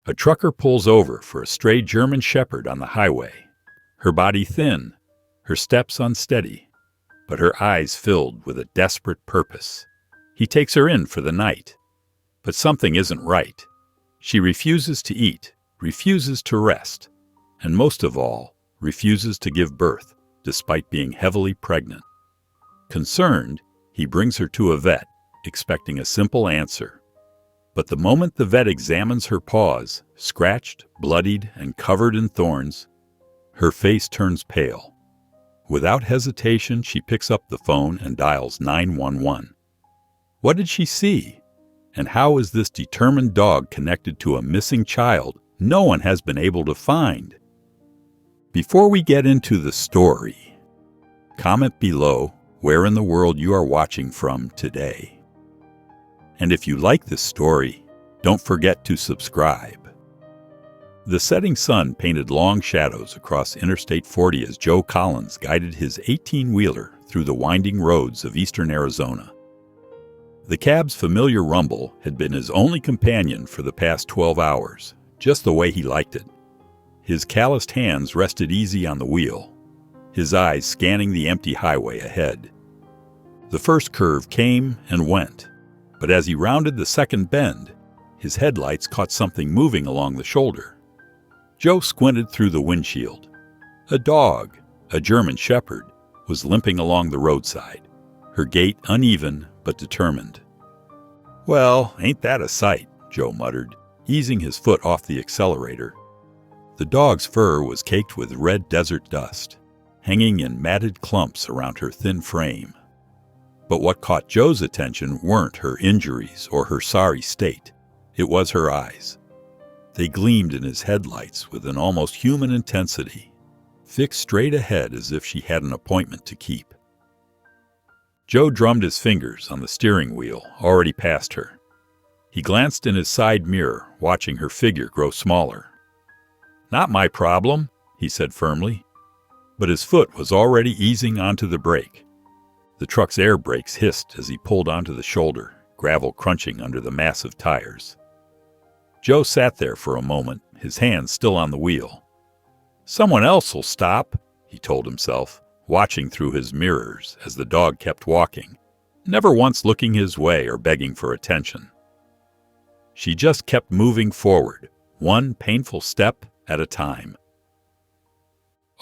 A trucker pulls over for a stray German Shepherd on the highway. Her body thin, her steps unsteady, but her eyes filled with a desperate purpose. He takes her in for the night. But something isn't right. She refuses to eat, refuses to rest, and most of all, refuses to give birth, despite being heavily pregnant. Concerned, he brings her to a vet, expecting a simple answer. But the moment the vet examines her paws, scratched, bloodied, and covered in thorns, her face turns pale. Without hesitation, she picks up the phone and dials 911. What did she see? And how is this determined dog connected to a missing child no one has been able to find? Before we get into the story, comment below where in the world you are watching from today. And if you like this story, don't forget to subscribe. The setting sun painted long shadows across Interstate 40 as Joe Collins guided his 18-wheeler through the winding roads of eastern Arizona. The cab's familiar rumble had been his only companion for the past 12 hours, just the way he liked it. His calloused hands rested easy on the wheel, his eyes scanning the empty highway ahead. The first curve came and went, but as he rounded the second bend, his headlights caught something moving along the shoulder. Joe squinted through the windshield. A dog, a German Shepherd, was limping along the roadside, her gait uneven but determined. "Well, ain't that a sight," Joe muttered, easing his foot off the accelerator. The dog's fur was caked with red desert dust, hanging in matted clumps around her thin frame. But what caught Joe's attention weren't her injuries or her sorry state. It was her eyes. They gleamed in his headlights with an almost human intensity, fixed straight ahead as if she had an appointment to keep. Joe drummed his fingers on the steering wheel, already past her. He glanced in his side mirror, watching her figure grow smaller. "Not my problem," he said firmly. But his foot was already easing onto the brake. The truck's air brakes hissed as he pulled onto the shoulder, gravel crunching under the massive tires. Joe sat there for a moment, his hands still on the wheel. "Someone else will stop," he told himself, watching through his mirrors as the dog kept walking, never once looking his way or begging for attention. She just kept moving forward, one painful step at a time.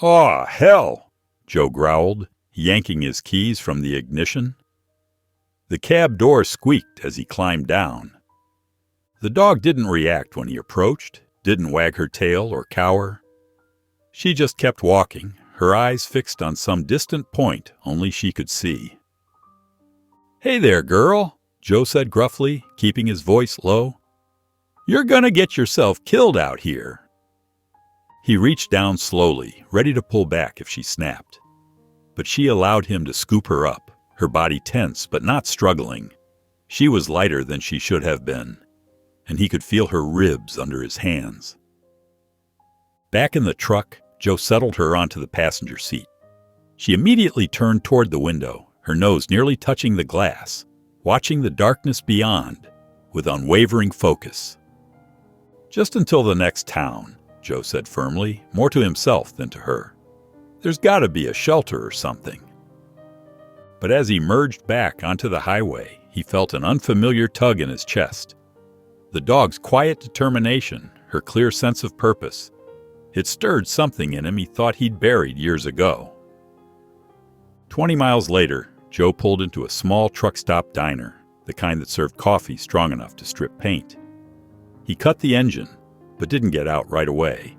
"Aw, hell!" Joe growled, yanking his keys from the ignition. The cab door squeaked as he climbed down. The dog didn't react when he approached, didn't wag her tail or cower. She just kept walking, her eyes fixed on some distant point only she could see. "Hey there, girl," Joe said gruffly, keeping his voice low. "You're gonna get yourself killed out here." He reached down slowly, ready to pull back if she snapped. But she allowed him to scoop her up, her body tense but not struggling. She was lighter than she should have been, and he could feel her ribs under his hands. Back in the truck, Joe settled her onto the passenger seat. She immediately turned toward the window, her nose nearly touching the glass, watching the darkness beyond with unwavering focus. "Just until the next town," Joe said firmly, more to himself than to her. "There's got to be a shelter or something." But as he merged back onto the highway, he felt an unfamiliar tug in his chest. The dog's quiet determination, her clear sense of purpose, it stirred something in him he thought he'd buried years ago. 20 miles later, Joe pulled into a small truck stop diner, the kind that served coffee strong enough to strip paint. He cut the engine, but didn't get out right away.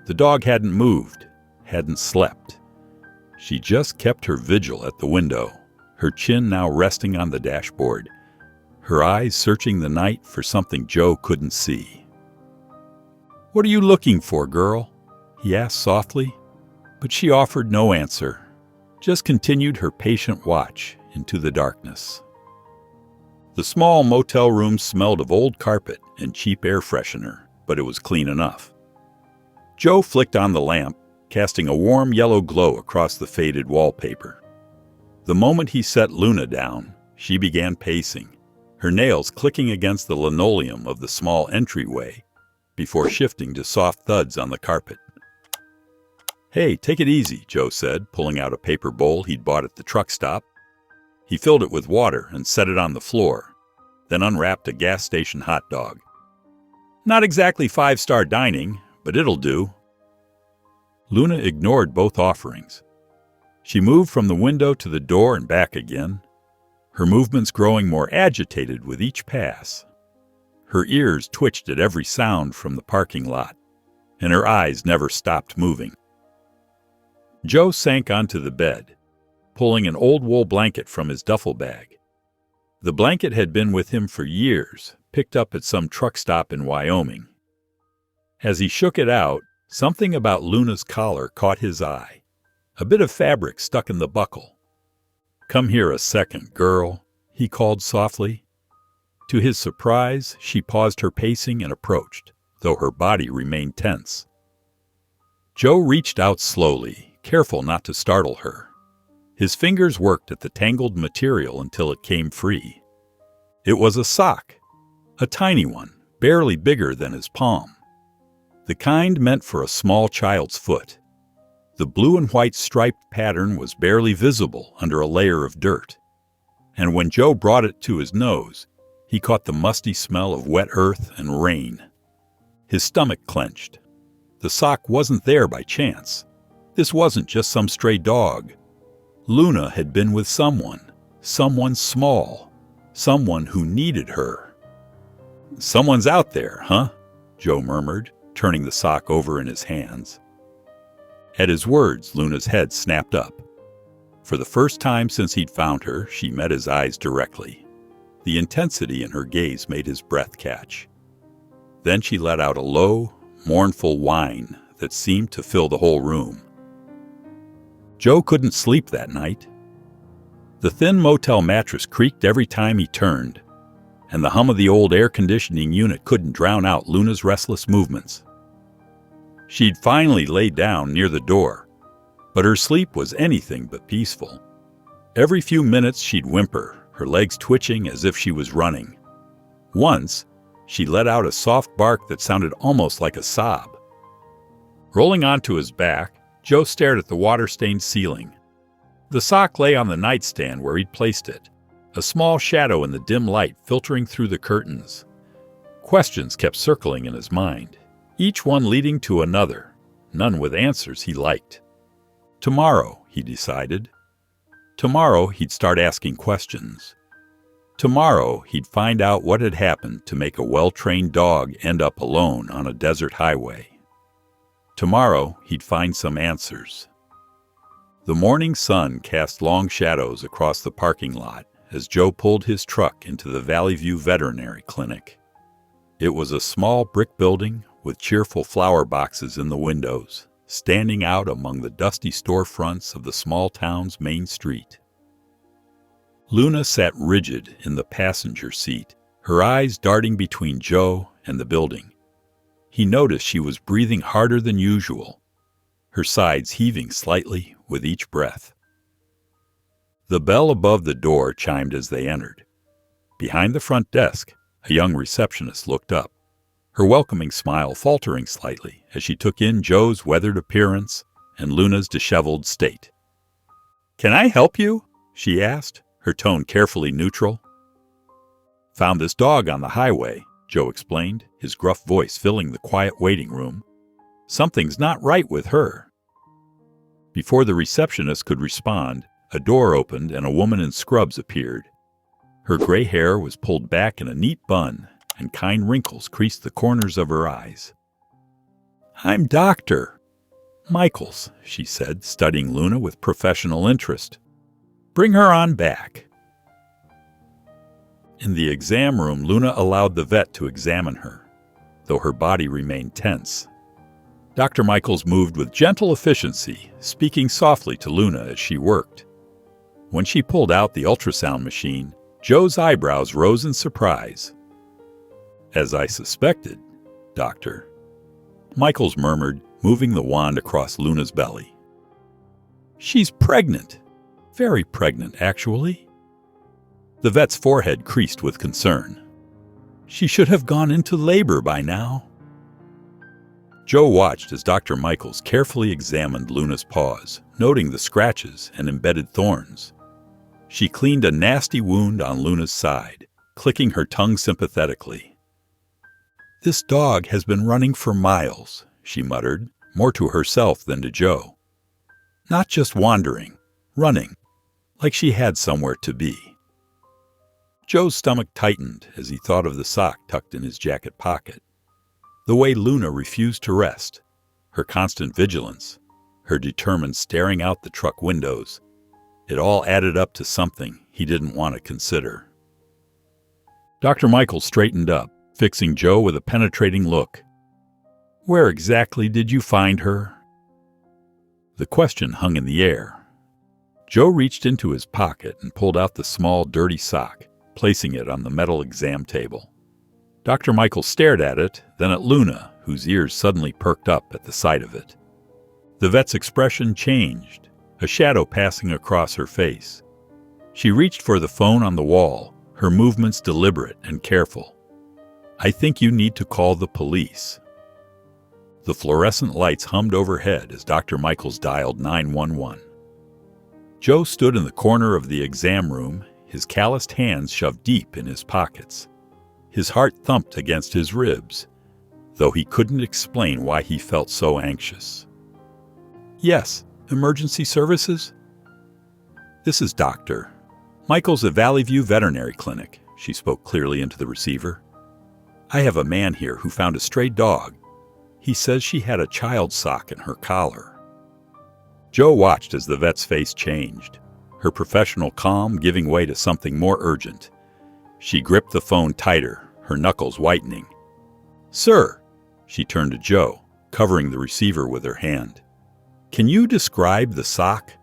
The dog hadn't moved, hadn't slept. She just kept her vigil at the window, her chin now resting on the dashboard, her eyes searching the night for something Joe couldn't see. "What are you looking for, girl?" he asked softly, but she offered no answer, just continued her patient watch into the darkness. The small motel room smelled of old carpet and cheap air freshener, but it was clean enough. Joe flicked on the lamp, casting a warm yellow glow across the faded wallpaper. The moment he set Luna down, she began pacing, her nails clicking against the linoleum of the small entryway, before shifting to soft thuds on the carpet. "Hey, take it easy," Joe said, pulling out a paper bowl he'd bought at the truck stop. He filled it with water and set it on the floor, then unwrapped a gas station hot dog. "Not exactly five-star dining, but it'll do." Luna ignored both offerings. She moved from the window to the door and back again, her movements growing more agitated with each pass. Her ears twitched at every sound from the parking lot, and her eyes never stopped moving. Joe sank onto the bed, pulling an old wool blanket from his duffel bag. The blanket had been with him for years, picked up at some truck stop in Wyoming. As he shook it out, something about Luna's collar caught his eye, a bit of fabric stuck in the buckle. "Come here a second, girl," he called softly. To his surprise, she paused her pacing and approached, though her body remained tense. Joe reached out slowly, careful not to startle her. His fingers worked at the tangled material until it came free. It was a sock, a tiny one, barely bigger than his palm. The kind meant for a small child's foot. The blue and white striped pattern was barely visible under a layer of dirt. And when Joe brought it to his nose, he caught the musty smell of wet earth and rain. His stomach clenched. The sock wasn't there by chance. This wasn't just some stray dog. Luna had been with someone small, someone who needed her. "Someone's out there, huh?" Joe murmured, turning the sock over in his hands. At his words, Luna's head snapped up. For the first time since he'd found her, she met his eyes directly. The intensity in her gaze made his breath catch. Then she let out a low, mournful whine that seemed to fill the whole room. Joe couldn't sleep that night. The thin motel mattress creaked every time he turned, and the hum of the old air conditioning unit couldn't drown out Luna's restless movements. She'd finally laid down near the door, but her sleep was anything but peaceful. Every few minutes she'd whimper, her legs twitching as if she was running. Once, she let out a soft bark that sounded almost like a sob. Rolling onto his back, Joe stared at the water-stained ceiling. The sock lay on the nightstand where he'd placed it, a small shadow in the dim light filtering through the curtains. Questions kept circling in his mind, each one leading to another, none with answers he liked. Tomorrow, he decided. Tomorrow he'd start asking questions. Tomorrow he'd find out what had happened to make a well-trained dog end up alone on a desert highway. Tomorrow he'd find some answers. The morning sun cast long shadows across the parking lot as Joe pulled his truck into the Valley View Veterinary Clinic. It was a small brick building with cheerful flower boxes in the windows, standing out among the dusty storefronts of the small town's main street. Luna sat rigid in the passenger seat, her eyes darting between Joe and the building. He noticed she was breathing harder than usual, her sides heaving slightly with each breath. The bell above the door chimed as they entered. Behind the front desk, a young receptionist looked up, her welcoming smile faltering slightly as she took in Joe's weathered appearance and Luna's disheveled state. "Can I help you?" she asked, her tone carefully neutral. "Found this dog on the highway," Joe explained, his gruff voice filling the quiet waiting room. "Something's not right with her." Before the receptionist could respond, a door opened and a woman in scrubs appeared. Her gray hair was pulled back in a neat bun, and kind wrinkles creased the corners of her eyes. "I'm Dr. Michaels," she said, studying Luna with professional interest. "Bring her on back." In the exam room, Luna allowed the vet to examine her, though her body remained tense. Dr. Michaels moved with gentle efficiency, speaking softly to Luna as she worked. When she pulled out the ultrasound machine, Joe's eyebrows rose in surprise. "As I suspected, Doctor," Michaels murmured, moving the wand across Luna's belly. "She's pregnant. Very pregnant, actually." The vet's forehead creased with concern. "She should have gone into labor by now." Joe watched as Dr. Michaels carefully examined Luna's paws, noting the scratches and embedded thorns. She cleaned a nasty wound on Luna's side, clicking her tongue sympathetically. "This dog has been running for miles," she muttered, more to herself than to Joe. "Not just wandering, running, like she had somewhere to be." Joe's stomach tightened as he thought of the sock tucked in his jacket pocket. The way Luna refused to rest, her constant vigilance, her determined staring out the truck windows, it all added up to something he didn't want to consider. Dr. Michael straightened up, fixing Joe with a penetrating look. "Where exactly did you find her?" The question hung in the air. Joe reached into his pocket and pulled out the small, dirty sock, placing it on the metal exam table. Dr. Michael stared at it, then at Luna, whose ears suddenly perked up at the sight of it. The vet's expression changed, a shadow passing across her face. She reached for the phone on the wall, her movements deliberate and careful. "I think you need to call the police." The fluorescent lights hummed overhead as Dr. Michaels dialed 911. Joe stood in the corner of the exam room, his calloused hands shoved deep in his pockets. His heart thumped against his ribs, though he couldn't explain why he felt so anxious. "Yes, emergency services?" "This is Dr. Michaels at Valley View Veterinary Clinic," she spoke clearly into the receiver. "I have a man here who found a stray dog. He says she had a child's sock in her collar." Joe watched as the vet's face changed, her professional calm giving way to something more urgent. She gripped the phone tighter, her knuckles whitening. "Sir," she turned to Joe, covering the receiver with her hand. "Can you describe the sock?"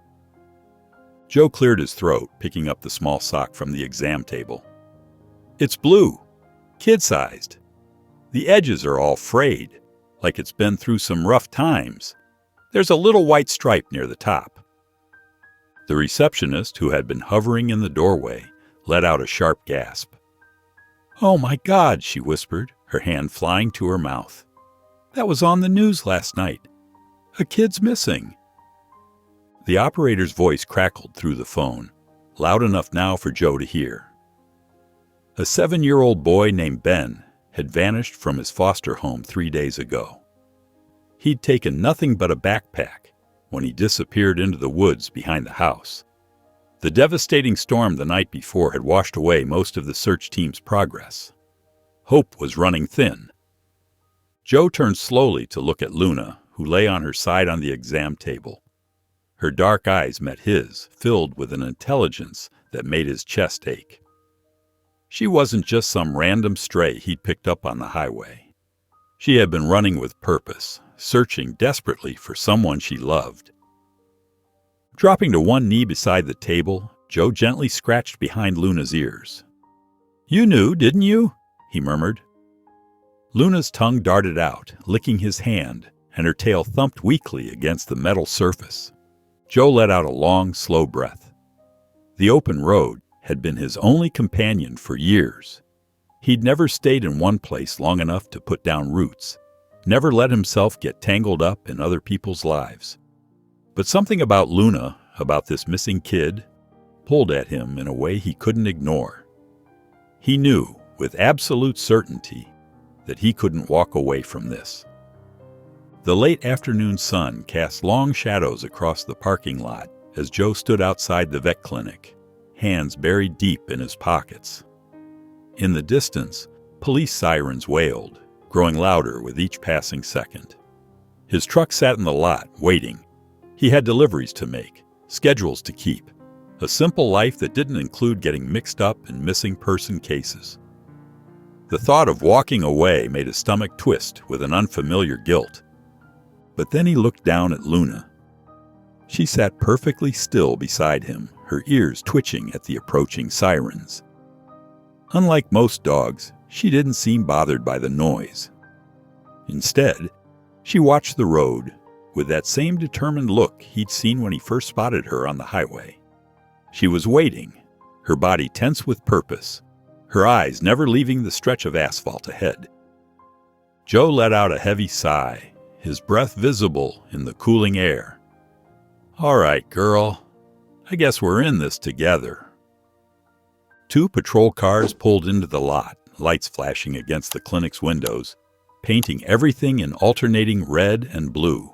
Joe cleared his throat, picking up the small sock from the exam table. "It's blue, kid-sized. The edges are all frayed, like it's been through some rough times. There's a little white stripe near the top." The receptionist, who had been hovering in the doorway, let out a sharp gasp. "Oh my God," she whispered, her hand flying to her mouth. "That was on the news last night. A kid's missing." The operator's voice crackled through the phone, loud enough now for Joe to hear. A 7-year-old boy named Ben had vanished from his foster home 3 days ago. He'd taken nothing but a backpack when he disappeared into the woods behind the house. The devastating storm the night before had washed away most of the search team's progress. Hope was running thin. Joe turned slowly to look at Luna, who lay on her side on the exam table. Her dark eyes met his, filled with an intelligence that made his chest ache. She wasn't just some random stray he'd picked up on the highway. She had been running with purpose, searching desperately for someone she loved. Dropping to one knee beside the table, Joe gently scratched behind Luna's ears. "You knew, didn't you?" he murmured. Luna's tongue darted out, licking his hand, and her tail thumped weakly against the metal surface. Joe let out a long, slow breath. The open road had been his only companion for years. He'd never stayed in one place long enough to put down roots, never let himself get tangled up in other people's lives. But something about Luna, about this missing kid, pulled at him in a way he couldn't ignore. He knew, with absolute certainty, that he couldn't walk away from this. The late afternoon sun cast long shadows across the parking lot as Joe stood outside the vet clinic, hands buried deep in his pockets. In the distance, police sirens wailed, growing louder with each passing second. His truck sat in the lot, waiting. He had deliveries to make, schedules to keep, a simple life that didn't include getting mixed up in missing person cases. The thought of walking away made his stomach twist with an unfamiliar guilt. But then he looked down at Luna. She sat perfectly still beside him, her ears twitching at the approaching sirens. Unlike most dogs, she didn't seem bothered by the noise. Instead, she watched the road with that same determined look he'd seen when he first spotted her on the highway. She was waiting, her body tense with purpose, her eyes never leaving the stretch of asphalt ahead. Joe let out a heavy sigh, his breath visible in the cooling air. "All right, girl. I guess we're in this together." 2 patrol cars pulled into the lot, lights flashing against the clinic's windows, painting everything in alternating red and blue.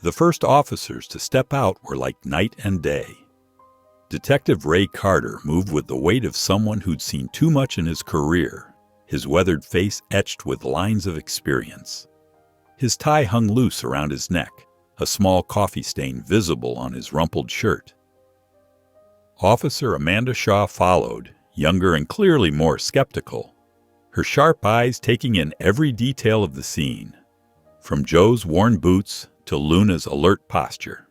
The first officers to step out were like night and day. Detective Ray Carter moved with the weight of someone who'd seen too much in his career, his weathered face etched with lines of experience. His tie hung loose around his neck, a small coffee stain visible on his rumpled shirt. Officer Amanda Shaw followed, younger and clearly more skeptical, her sharp eyes taking in every detail of the scene, from Joe's worn boots to Luna's alert posture.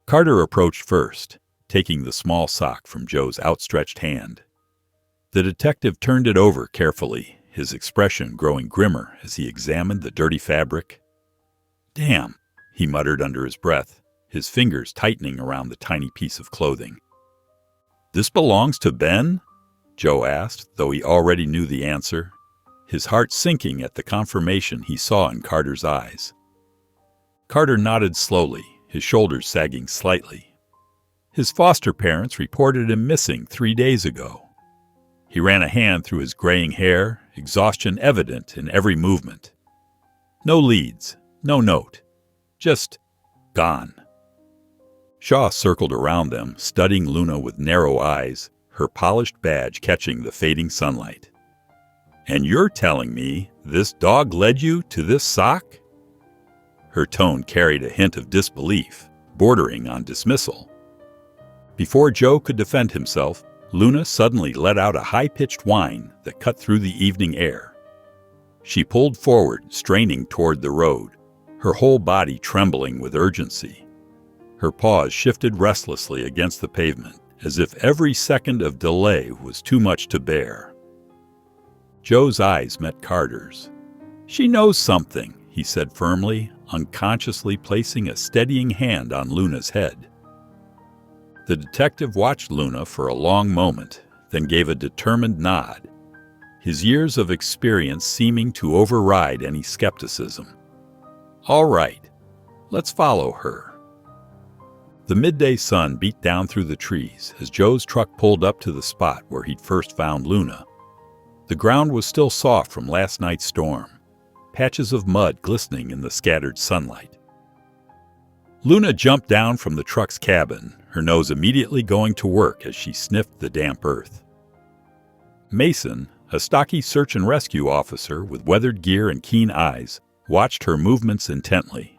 Carter approached first, taking the small sock from Joe's outstretched hand. The detective turned it over carefully, his expression growing grimmer as he examined the dirty fabric. "Damn," he muttered under his breath, his fingers tightening around the tiny piece of clothing. "This belongs to Ben?" Joe asked, though he already knew the answer, his heart sinking at the confirmation he saw in Carter's eyes. Carter nodded slowly, his shoulders sagging slightly. His foster parents reported him missing 3 days ago. He ran a hand through his graying hair, exhaustion evident in every movement. No leads, no note, just gone. Shaw circled around them, studying Luna with narrow eyes, her polished badge catching the fading sunlight. "And you're telling me this dog led you to this sock?" Her tone carried a hint of disbelief, bordering on dismissal. Before Joe could defend himself, Luna suddenly let out a high-pitched whine that cut through the evening air. She pulled forward, straining toward the road, her whole body trembling with urgency. Her paws shifted restlessly against the pavement, as if every second of delay was too much to bear. Joe's eyes met Carter's. "She knows something," he said firmly, unconsciously placing a steadying hand on Luna's head. The detective watched Luna for a long moment, then gave a determined nod, his years of experience seeming to override any skepticism. "All right, let's follow her." The midday sun beat down through the trees as Joe's truck pulled up to the spot where he'd first found Luna. The ground was still soft from last night's storm, patches of mud glistening in the scattered sunlight. Luna jumped down from the truck's cabin, her nose immediately going to work as she sniffed the damp earth. Mason, a stocky search and rescue officer with weathered gear and keen eyes, watched her movements intently.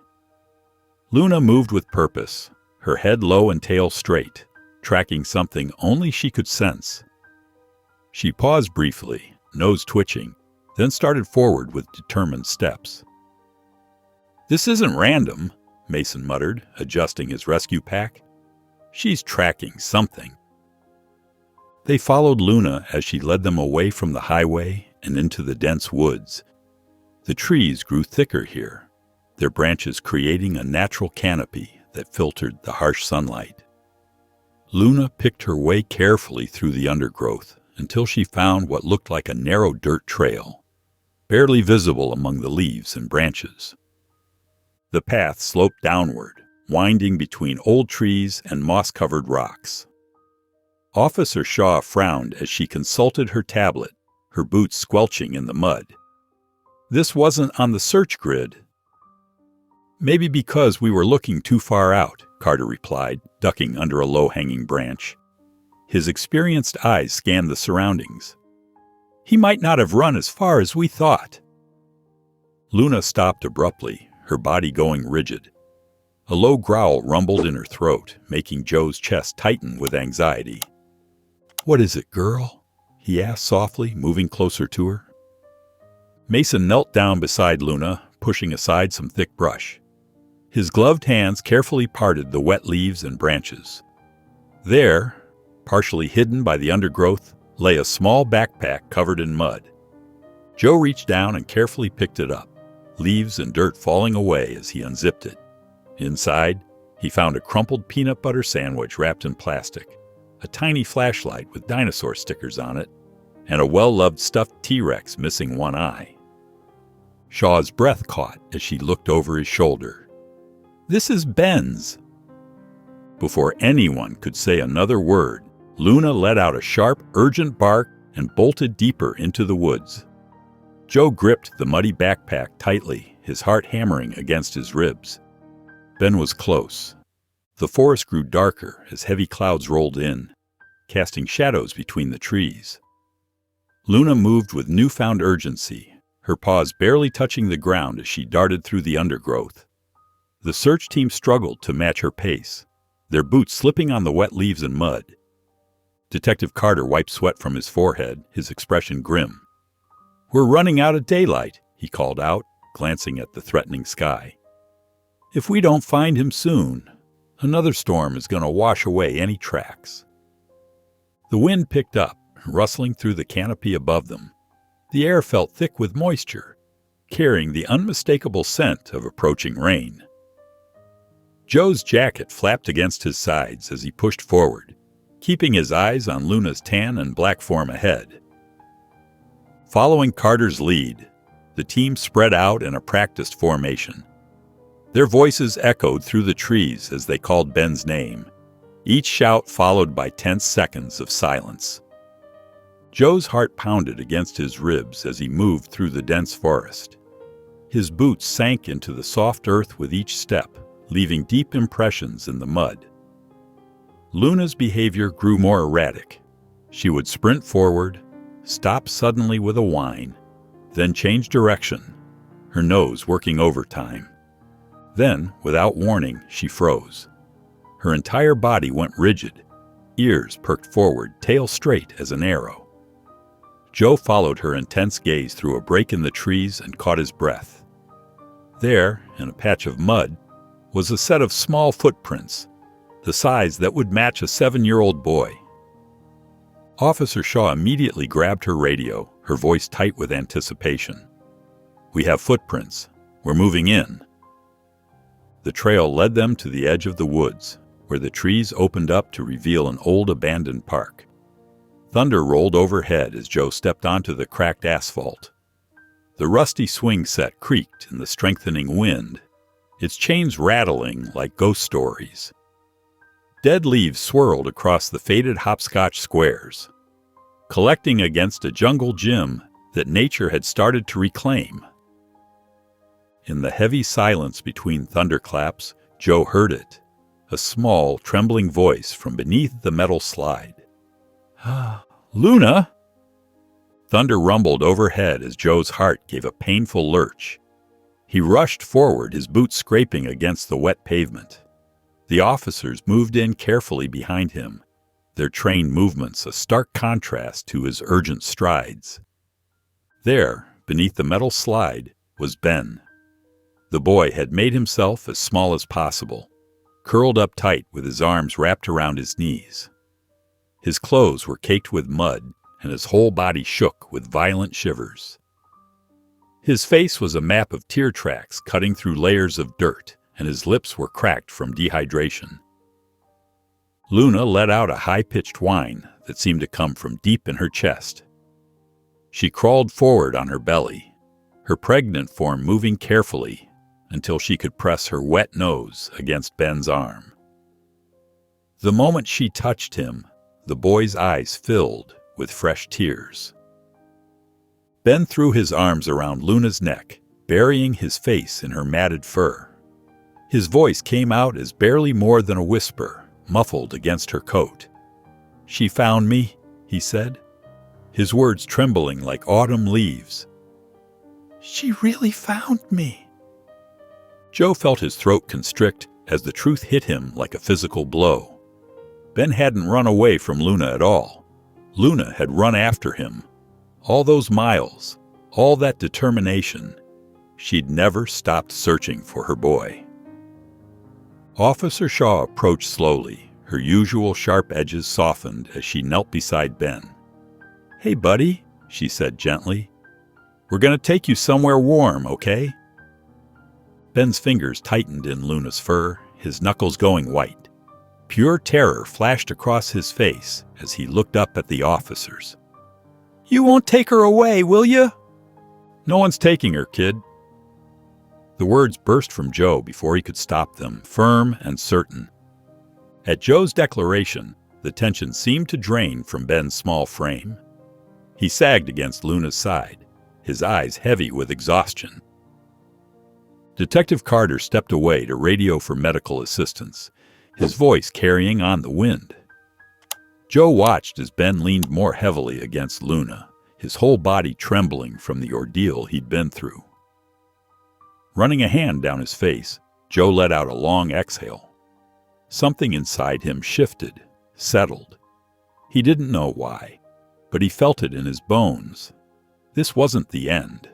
Luna moved with purpose, her head low and tail straight, tracking something only she could sense. She paused briefly, nose twitching, then started forward with determined steps. "This isn't random," Mason muttered, adjusting his rescue pack. "She's tracking something." They followed Luna as she led them away from the highway and into the dense woods. The trees grew thicker here, their branches creating a natural canopy that filtered the harsh sunlight. Luna picked her way carefully through the undergrowth until she found what looked like a narrow dirt trail, barely visible among the leaves and branches. The path sloped downward, winding between old trees and moss-covered rocks. Officer Shaw frowned as she consulted her tablet, her boots squelching in the mud. "This wasn't on the search grid." "Maybe because we were looking too far out," Carter replied, ducking under a low-hanging branch. His experienced eyes scanned the surroundings. "He might not have run as far as we thought." Luna stopped abruptly, her body going rigid. A low growl rumbled in her throat, making Joe's chest tighten with anxiety. "What is it, girl?" he asked softly, moving closer to her. Mason knelt down beside Luna, pushing aside some thick brush. His gloved hands carefully parted the wet leaves and branches. There, partially hidden by the undergrowth, lay a small backpack covered in mud. Joe reached down and carefully picked it up, leaves and dirt falling away as he unzipped it. Inside, he found a crumpled peanut butter sandwich wrapped in plastic, a tiny flashlight with dinosaur stickers on it, and a well-loved stuffed T-Rex missing one eye. Shaw's breath caught as she looked over his shoulder. "This is Ben's." Before anyone could say another word, Luna let out a sharp, urgent bark and bolted deeper into the woods. Joe gripped the muddy backpack tightly, his heart hammering against his ribs. Ben was close. The forest grew darker as heavy clouds rolled in, casting shadows between the trees. Luna moved with newfound urgency, her paws barely touching the ground as she darted through the undergrowth. The search team struggled to match her pace, their boots slipping on the wet leaves and mud. Detective Carter wiped sweat from his forehead, his expression grim. "We're running out of daylight," he called out, glancing at the threatening sky. "If we don't find him soon, another storm is going to wash away any tracks." The wind picked up, rustling through the canopy above them. The air felt thick with moisture, carrying the unmistakable scent of approaching rain. Joe's jacket flapped against his sides as he pushed forward, keeping his eyes on Luna's tan and black form ahead. Following Carter's lead, the team spread out in a practiced formation. Their voices echoed through the trees as they called Ben's name, each shout followed by tense seconds of silence. Joe's heart pounded against his ribs as he moved through the dense forest. His boots sank into the soft earth with each step, leaving deep impressions in the mud. Luna's behavior grew more erratic. She would sprint forward, stop suddenly with a whine, then change direction, her nose working overtime. Then, without warning, she froze. Her entire body went rigid, ears perked forward, tail straight as an arrow. Joe followed her intense gaze through a break in the trees and caught his breath. There, in a patch of mud, was a set of small footprints, the size that would match a 7-year-old boy. Officer Shaw immediately grabbed her radio, her voice tight with anticipation. "We have footprints. We're moving in." The trail led them to the edge of the woods, where the trees opened up to reveal an old abandoned park. Thunder rolled overhead as Joe stepped onto the cracked asphalt. The rusty swing set creaked in the strengthening wind, its chains rattling like ghost stories. Dead leaves swirled across the faded hopscotch squares, collecting against a jungle gym that nature had started to reclaim. In the heavy silence between thunderclaps, Joe heard it, a small, trembling voice from beneath the metal slide. "Luna!" Thunder rumbled overhead as Joe's heart gave a painful lurch. He rushed forward, his boots scraping against the wet pavement. The officers moved in carefully behind him, their trained movements a stark contrast to his urgent strides. There, beneath the metal slide, was Ben. The boy had made himself as small as possible, curled up tight with his arms wrapped around his knees. His clothes were caked with mud, and his whole body shook with violent shivers. His face was a map of tear tracks cutting through layers of dirt, and his lips were cracked from dehydration. Luna let out a high-pitched whine that seemed to come from deep in her chest. She crawled forward on her belly, her pregnant form moving carefully until she could press her wet nose against Ben's arm. The moment she touched him, the boy's eyes filled with fresh tears. Ben threw his arms around Luna's neck, burying his face in her matted fur. His voice came out as barely more than a whisper, muffled against her coat. "She found me," he said, his words trembling like autumn leaves. "She really found me." Joe felt his throat constrict as the truth hit him like a physical blow. Ben hadn't run away from Luna at all. Luna had run after him. All those miles, all that determination. She'd never stopped searching for her boy. Officer Shaw approached slowly, her usual sharp edges softened as she knelt beside Ben. "Hey, buddy," she said gently. "We're going to take you somewhere warm, okay?" Ben's fingers tightened in Luna's fur, his knuckles going white. Pure terror flashed across his face as he looked up at the officers. "You won't take her away, will you?" "No one's taking her, kid. The words burst from Joe before he could stop them, firm and certain. At Joe's declaration, the tension seemed to drain from Ben's small frame. He sagged against Luna's side, his eyes heavy with exhaustion. Detective Carter stepped away to radio for medical assistance, his voice carrying on the wind. Joe watched as Ben leaned more heavily against Luna, his whole body trembling from the ordeal he'd been through. Running a hand down his face, Joe let out a long exhale. Something inside him shifted, settled. He didn't know why, but he felt it in his bones. This wasn't the end.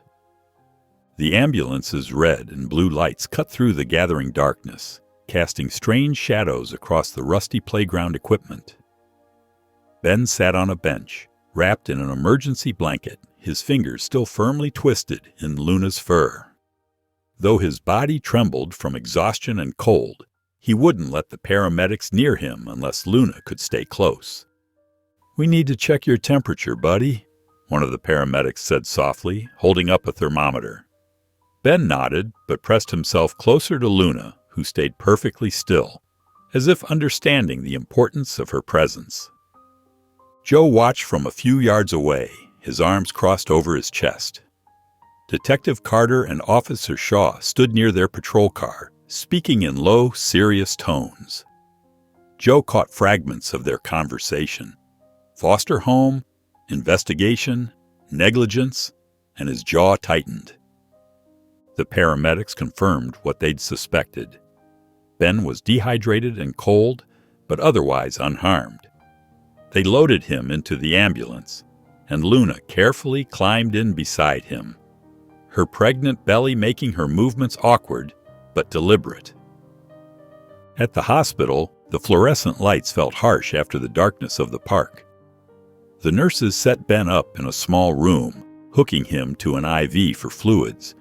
The ambulance's red and blue lights cut through the gathering darkness, casting strange shadows across the rusty playground equipment. Ben sat on a bench, wrapped in an emergency blanket, his fingers still firmly twisted in Luna's fur. Though his body trembled from exhaustion and cold, he wouldn't let the paramedics near him unless Luna could stay close. "We need to check your temperature, buddy," one of the paramedics said softly, holding up a thermometer. Ben nodded, but pressed himself closer to Luna, who stayed perfectly still, as if understanding the importance of her presence. Joe watched from a few yards away, his arms crossed over his chest. Detective Carter and Officer Shaw stood near their patrol car, speaking in low, serious tones. Joe caught fragments of their conversation. Foster home, investigation, negligence, and his jaw tightened. The paramedics confirmed what they'd suspected. Ben was dehydrated and cold, but otherwise unharmed. They loaded him into the ambulance, and Luna carefully climbed in beside him, her pregnant belly making her movements awkward but deliberate. At the hospital, the fluorescent lights felt harsh after the darkness of the park. The nurses set Ben up in a small room, hooking him to an IV for fluids.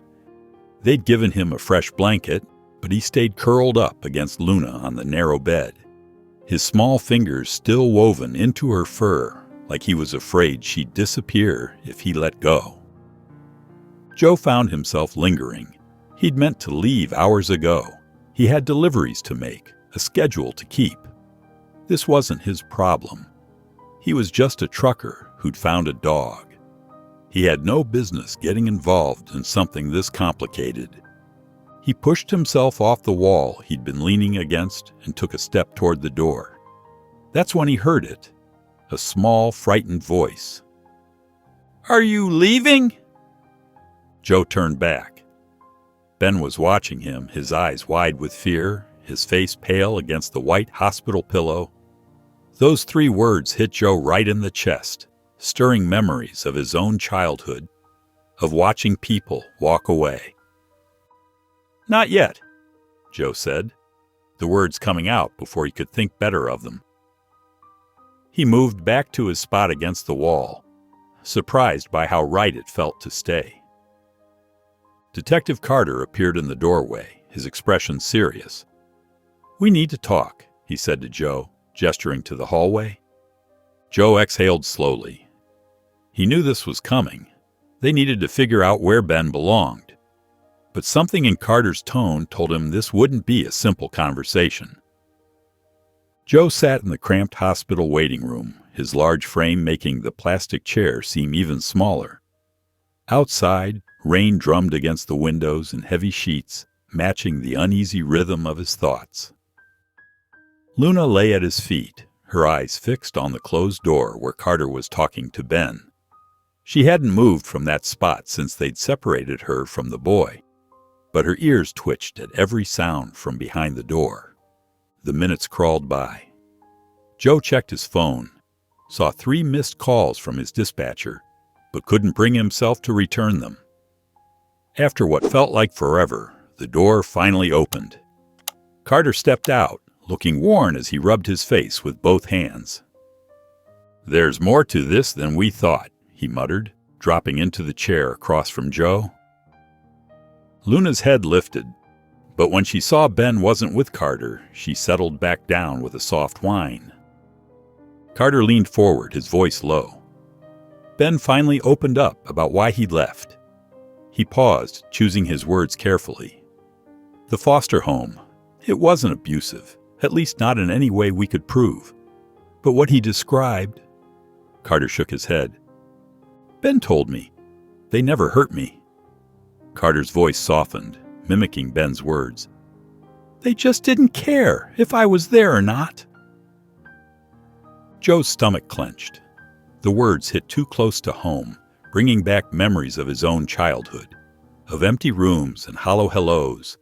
They'd given him a fresh blanket, but he stayed curled up against Luna on the narrow bed, his small fingers still woven into her fur, like he was afraid she'd disappear if he let go. Joe found himself lingering. He'd meant to leave hours ago. He had deliveries to make, a schedule to keep. This wasn't his problem. He was just a trucker who'd found a dog. He had no business getting involved in something this complicated. He pushed himself off the wall he'd been leaning against and took a step toward the door. That's when he heard it, a small, frightened voice. "Are you leaving?" Joe turned back. Ben was watching him, his eyes wide with fear, his face pale against the white hospital pillow. Those 3 words hit Joe right in the chest, stirring memories of his own childhood, of watching people walk away. "Not yet," Joe said, the words coming out before he could think better of them. He moved back to his spot against the wall, surprised by how right it felt to stay. Detective Carter appeared in the doorway, his expression serious. "We need to talk," he said to Joe, gesturing to the hallway. Joe exhaled slowly. He knew this was coming. They needed to figure out where Ben belonged. But something in Carter's tone told him this wouldn't be a simple conversation. Joe sat in the cramped hospital waiting room, his large frame making the plastic chair seem even smaller. Outside, rain drummed against the windows in heavy sheets, matching the uneasy rhythm of his thoughts. Luna lay at his feet, her eyes fixed on the closed door where Carter was talking to Ben. She hadn't moved from that spot since they'd separated her from the boy, but her ears twitched at every sound from behind the door. The minutes crawled by. Joe checked his phone, saw 3 missed calls from his dispatcher, but couldn't bring himself to return them. After what felt like forever, the door finally opened. Carter stepped out, looking worn as he rubbed his face with both hands. "There's more to this than we thought," he muttered, dropping into the chair across from Joe. Luna's head lifted, but when she saw Ben wasn't with Carter, she settled back down with a soft whine. Carter leaned forward, his voice low. Ben finally opened up about why he'd left. He paused, choosing his words carefully, The foster home. It wasn't abusive, at least not in any way we could prove. But what he described... Carter shook his head. Ben told me. They never hurt me. Carter's voice softened, mimicking Ben's words. They just didn't care if I was there or not. Joe's stomach clenched. The words hit too close to home, bringing back memories of his own childhood, of empty rooms and hollow hellos,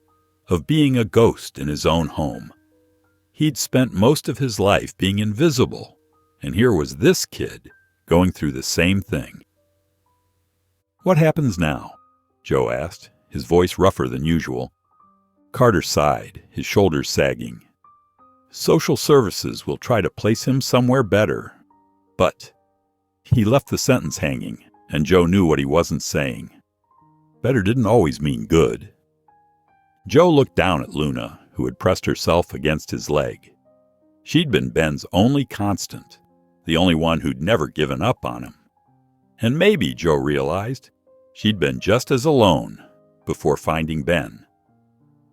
of being a ghost in his own home. He'd spent most of his life being invisible, and here was this kid going through the same thing. What happens now? Joe asked, his voice rougher than usual. Carter sighed, his shoulders sagging. Social services will try to place him somewhere better. But he left the sentence hanging, and Joe knew what he wasn't saying. Better didn't always mean good. Joe looked down at Luna, who had pressed herself against his leg. She'd been Ben's only constant, the only one who'd never given up on him. And maybe, Joe realized, she'd been just as alone before finding Ben.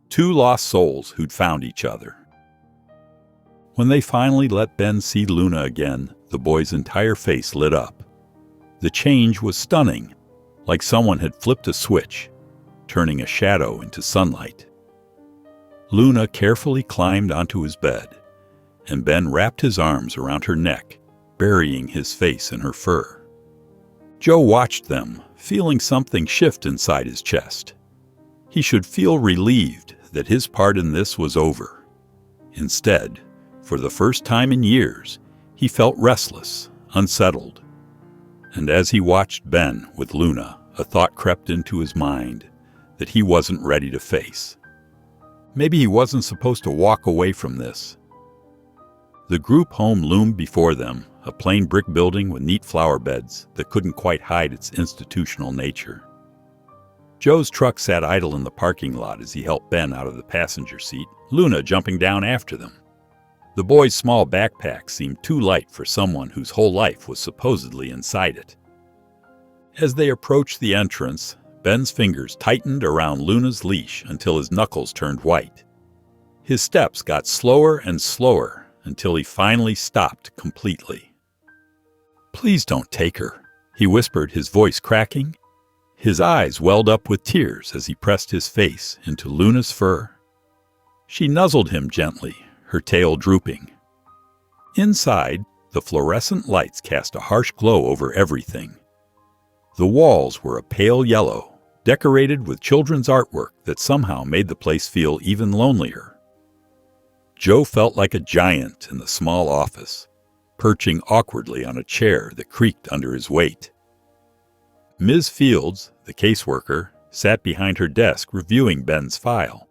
Two lost souls who'd found each other. When they finally let Ben see Luna again, the boy's entire face lit up. The change was stunning, like someone had flipped a switch, turning a shadow into sunlight. Luna carefully climbed onto his bed, and Ben wrapped his arms around her neck, burying his face in her fur. Joe watched them, feeling something shift inside his chest. He should feel relieved that his part in this was over. Instead, for the first time in years, he felt restless, unsettled. And as he watched Ben with Luna, a thought crept into his mind that he wasn't ready to face. Maybe he wasn't supposed to walk away from this. The group home loomed before them, a plain brick building with neat flower beds that couldn't quite hide its institutional nature. Joe's truck sat idle in the parking lot as he helped Ben out of the passenger seat, Luna jumping down after them. The boy's small backpack seemed too light for someone whose whole life was supposedly inside it. As they approached the entrance, Ben's fingers tightened around Luna's leash until his knuckles turned white. His steps got slower and slower until he finally stopped completely. "Please don't take her," he whispered, his voice cracking. His eyes welled up with tears as he pressed his face into Luna's fur. She nuzzled him gently, her tail drooping. Inside, the fluorescent lights cast a harsh glow over everything. The walls were a pale yellow, decorated with children's artwork that somehow made the place feel even lonelier. Joe felt like a giant in the small office, perching awkwardly on a chair that creaked under his weight. Ms. Fields, the caseworker, sat behind her desk reviewing Ben's file.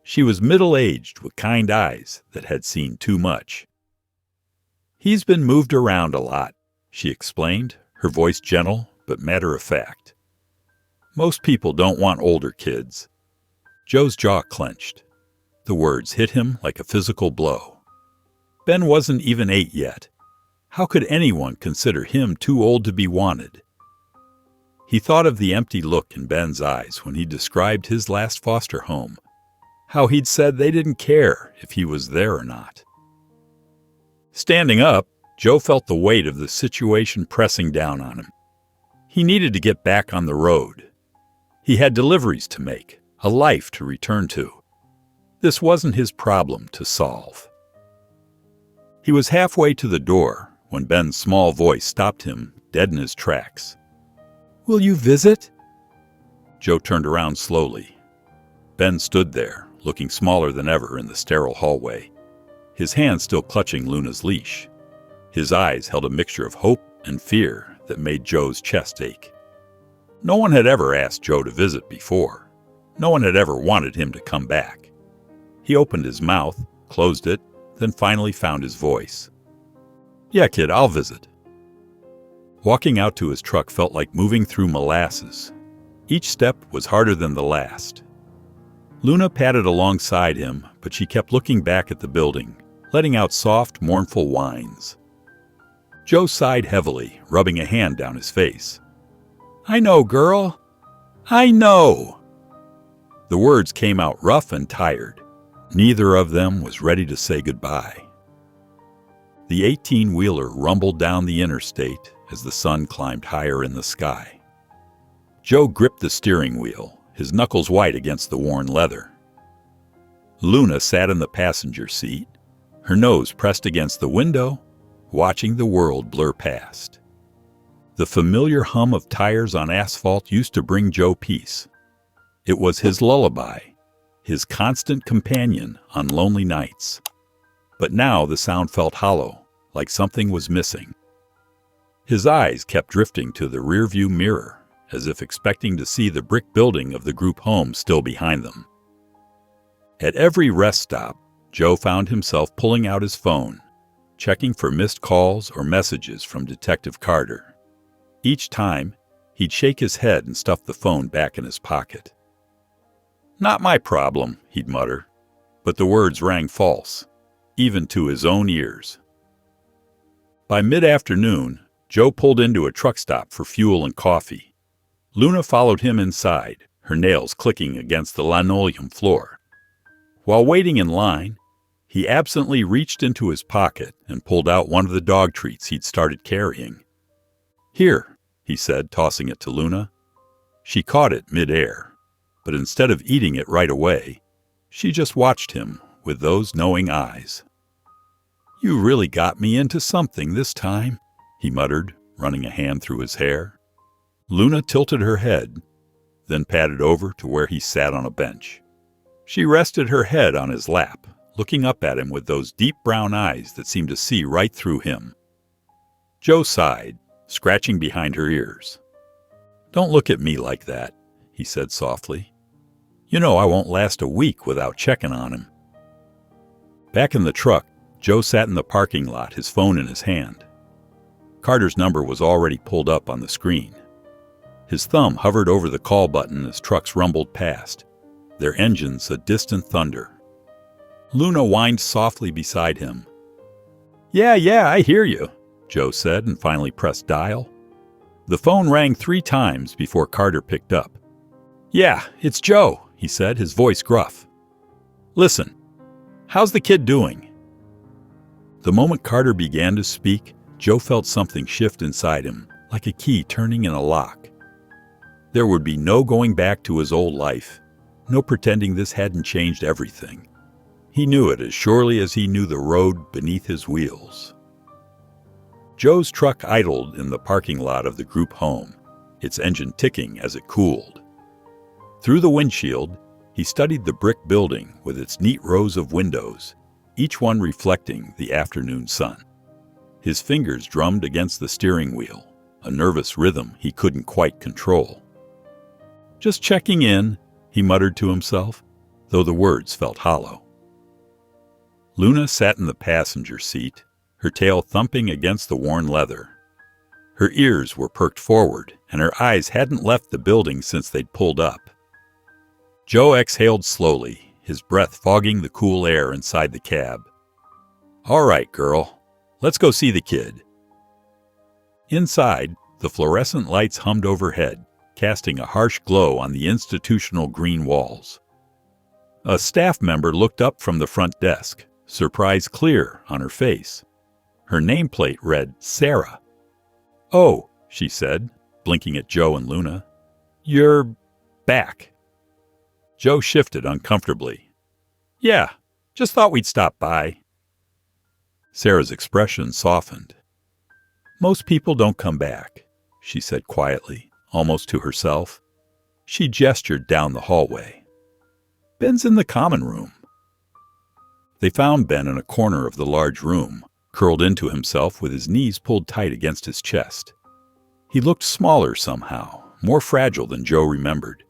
She was middle-aged with kind eyes that had seen too much. "He's been moved around a lot," she explained, her voice gentle but matter-of-fact. "Most people don't want older kids." Joe's jaw clenched. The words hit him like a physical blow. Ben wasn't even 8 yet. How could anyone consider him too old to be wanted? He thought of the empty look in Ben's eyes when he described his last foster home, how he'd said they didn't care if he was there or not. Standing up, Joe felt the weight of the situation pressing down on him. He needed to get back on the road. He had deliveries to make, a life to return to. This wasn't his problem to solve. He was halfway to the door when Ben's small voice stopped him dead in his tracks. "Will you visit?" Joe turned around slowly. Ben stood there, looking smaller than ever in the sterile hallway, his hand still clutching Luna's leash. His eyes held a mixture of hope and fear that made Joe's chest ache. No one had ever asked Joe to visit before. No one had ever wanted him to come back. He opened his mouth, closed it, then finally found his voice. "Yeah, kid, I'll visit." Walking out to his truck felt like moving through molasses. Each step was harder than the last. Luna padded alongside him, but she kept looking back at the building, letting out soft, mournful whines. Joe sighed heavily, rubbing a hand down his face. "I know, girl. I know." The words came out rough and tired. Neither of them was ready to say goodbye. The 18-wheeler rumbled down the interstate as the sun climbed higher in the sky. Joe gripped the steering wheel, his knuckles white against the worn leather. Luna sat in the passenger seat, her nose pressed against the window, watching the world blur past. The familiar hum of tires on asphalt used to bring Joe peace. It was his lullaby, his constant companion on lonely nights. But now the sound felt hollow, like something was missing. His eyes kept drifting to the rearview mirror, as if expecting to see the brick building of the group home still behind them. At every rest stop, Joe found himself pulling out his phone, checking for missed calls or messages from Detective Carter. Each time, he'd shake his head and stuff the phone back in his pocket. "Not my problem," he'd mutter, but the words rang false, even to his own ears. By mid-afternoon, Joe pulled into a truck stop for fuel and coffee. Luna followed him inside, her nails clicking against the linoleum floor. While waiting in line, he absently reached into his pocket and pulled out one of the dog treats he'd started carrying. "Here," he said, tossing it to Luna. She caught it mid-air, but instead of eating it right away, she just watched him with those knowing eyes. "You really got me into something this time," he muttered, running a hand through his hair. Luna tilted her head, then padded over to where he sat on a bench. She rested her head on his lap, looking up at him with those deep brown eyes that seemed to see right through him. Joe sighed, scratching behind her ears. "Don't look at me like that," he said softly. "You know I won't last a week without checking on him." Back in the truck, Joe sat in the parking lot, his phone in his hand. Carter's number was already pulled up on the screen. His thumb hovered over the call button as trucks rumbled past, their engines a distant thunder. Luna whined softly beside him. Yeah, I hear you," Joe said, and finally pressed dial. The phone rang 3 times before Carter picked up. "Yeah, it's Joe," he said, his voice gruff. "Listen, how's the kid doing?" The moment Carter began to speak, Joe felt something shift inside him, like a key turning in a lock. There would be no going back to his old life, no pretending this hadn't changed everything. He knew it as surely as he knew the road beneath his wheels. Joe's truck idled in the parking lot of the group home, its engine ticking as it cooled. Through the windshield, he studied the brick building with its neat rows of windows, each one reflecting the afternoon sun. His fingers drummed against the steering wheel, a nervous rhythm he couldn't quite control. "Just checking in," he muttered to himself, though the words felt hollow. Luna sat in the passenger seat, her tail thumping against the worn leather. Her ears were perked forward, and her eyes hadn't left the building since they'd pulled up. Joe exhaled slowly, his breath fogging the cool air inside the cab. "All right, girl, let's go see the kid." Inside, the fluorescent lights hummed overhead, casting a harsh glow on the institutional green walls. A staff member looked up from the front desk, surprise clear on her face. Her nameplate read Sarah. "Oh," she said, blinking at Joe and Luna. "You're back." Joe shifted uncomfortably. "Yeah, just thought we'd stop by." Sarah's expression softened. "Most people don't come back," she said quietly, almost to herself. She gestured down the hallway. "Ben's in the common room." They found Ben in a corner of the large room, curled into himself with his knees pulled tight against his chest. He looked smaller somehow, more fragile than Joe remembered.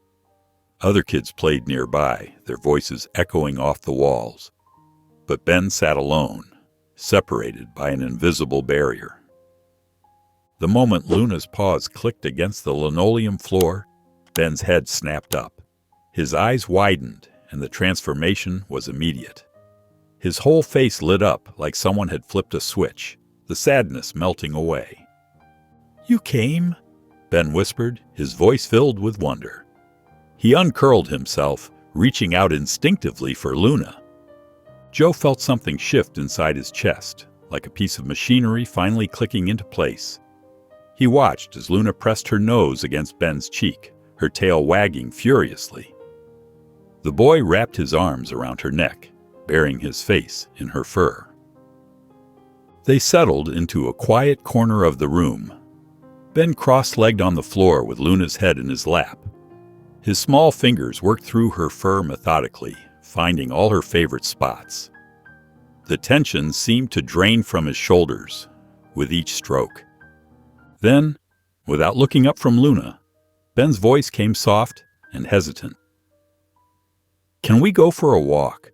Other kids played nearby, their voices echoing off the walls. But Ben sat alone, separated by an invisible barrier. The moment Luna's paws clicked against the linoleum floor, Ben's head snapped up. His eyes widened, and the transformation was immediate. His whole face lit up like someone had flipped a switch, the sadness melting away. "You came?" Ben whispered, his voice filled with wonder. He uncurled himself, reaching out instinctively for Luna. Joe felt something shift inside his chest, like a piece of machinery finally clicking into place. He watched as Luna pressed her nose against Ben's cheek, her tail wagging furiously. The boy wrapped his arms around her neck, burying his face in her fur. They settled into a quiet corner of the room. Ben cross-legged on the floor with Luna's head in his lap. His small fingers worked through her fur methodically, finding all her favorite spots. The tension seemed to drain from his shoulders with each stroke. Then, without looking up from Luna, Ben's voice came soft and hesitant. "Can we go for a walk?"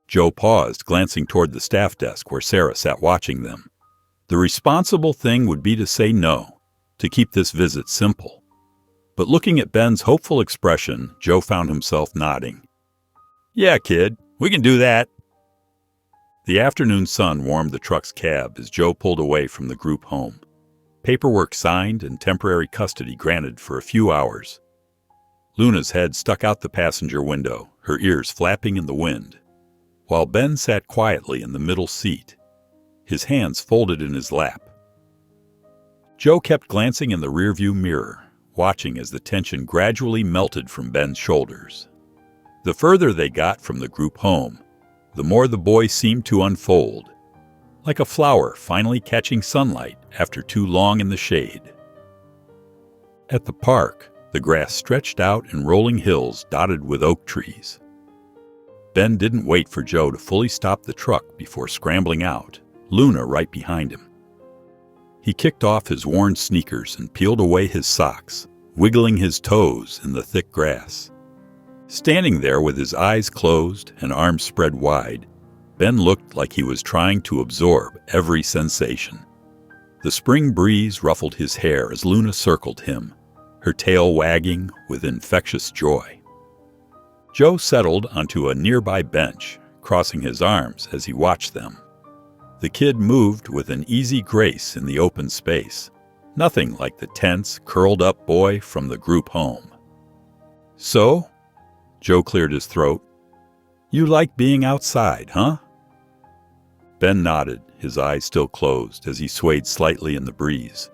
Joe paused, glancing toward the staff desk where Sarah sat watching them. The responsible thing would be to say no, to keep this visit simple. But looking at Ben's hopeful expression, Joe found himself nodding. "Yeah, kid, we can do that." The afternoon sun warmed the truck's cab as Joe pulled away from the group home. Paperwork signed and temporary custody granted for a few hours. Luna's head stuck out the passenger window, her ears flapping in the wind, while Ben sat quietly in the middle seat, his hands folded in his lap. Joe kept glancing in the rearview mirror, watching as the tension gradually melted from Ben's shoulders. The further they got from the group home, the more the boy seemed to unfold, like a flower finally catching sunlight after too long in the shade. At the park, the grass stretched out in rolling hills dotted with oak trees. Ben didn't wait for Joe to fully stop the truck before scrambling out, Luna right behind him. He kicked off his worn sneakers and peeled away his socks, wiggling his toes in the thick grass. Standing there with his eyes closed and arms spread wide, Ben looked like he was trying to absorb every sensation. The spring breeze ruffled his hair as Luna circled him, her tail wagging with infectious joy. Joe settled onto a nearby bench, crossing his arms as he watched them. The kid moved with an easy grace in the open space, nothing like the tense, curled-up boy from the group home. "So?" Joe cleared his throat. "You like being outside, huh?" Ben nodded, his eyes still closed as he swayed slightly in the breeze.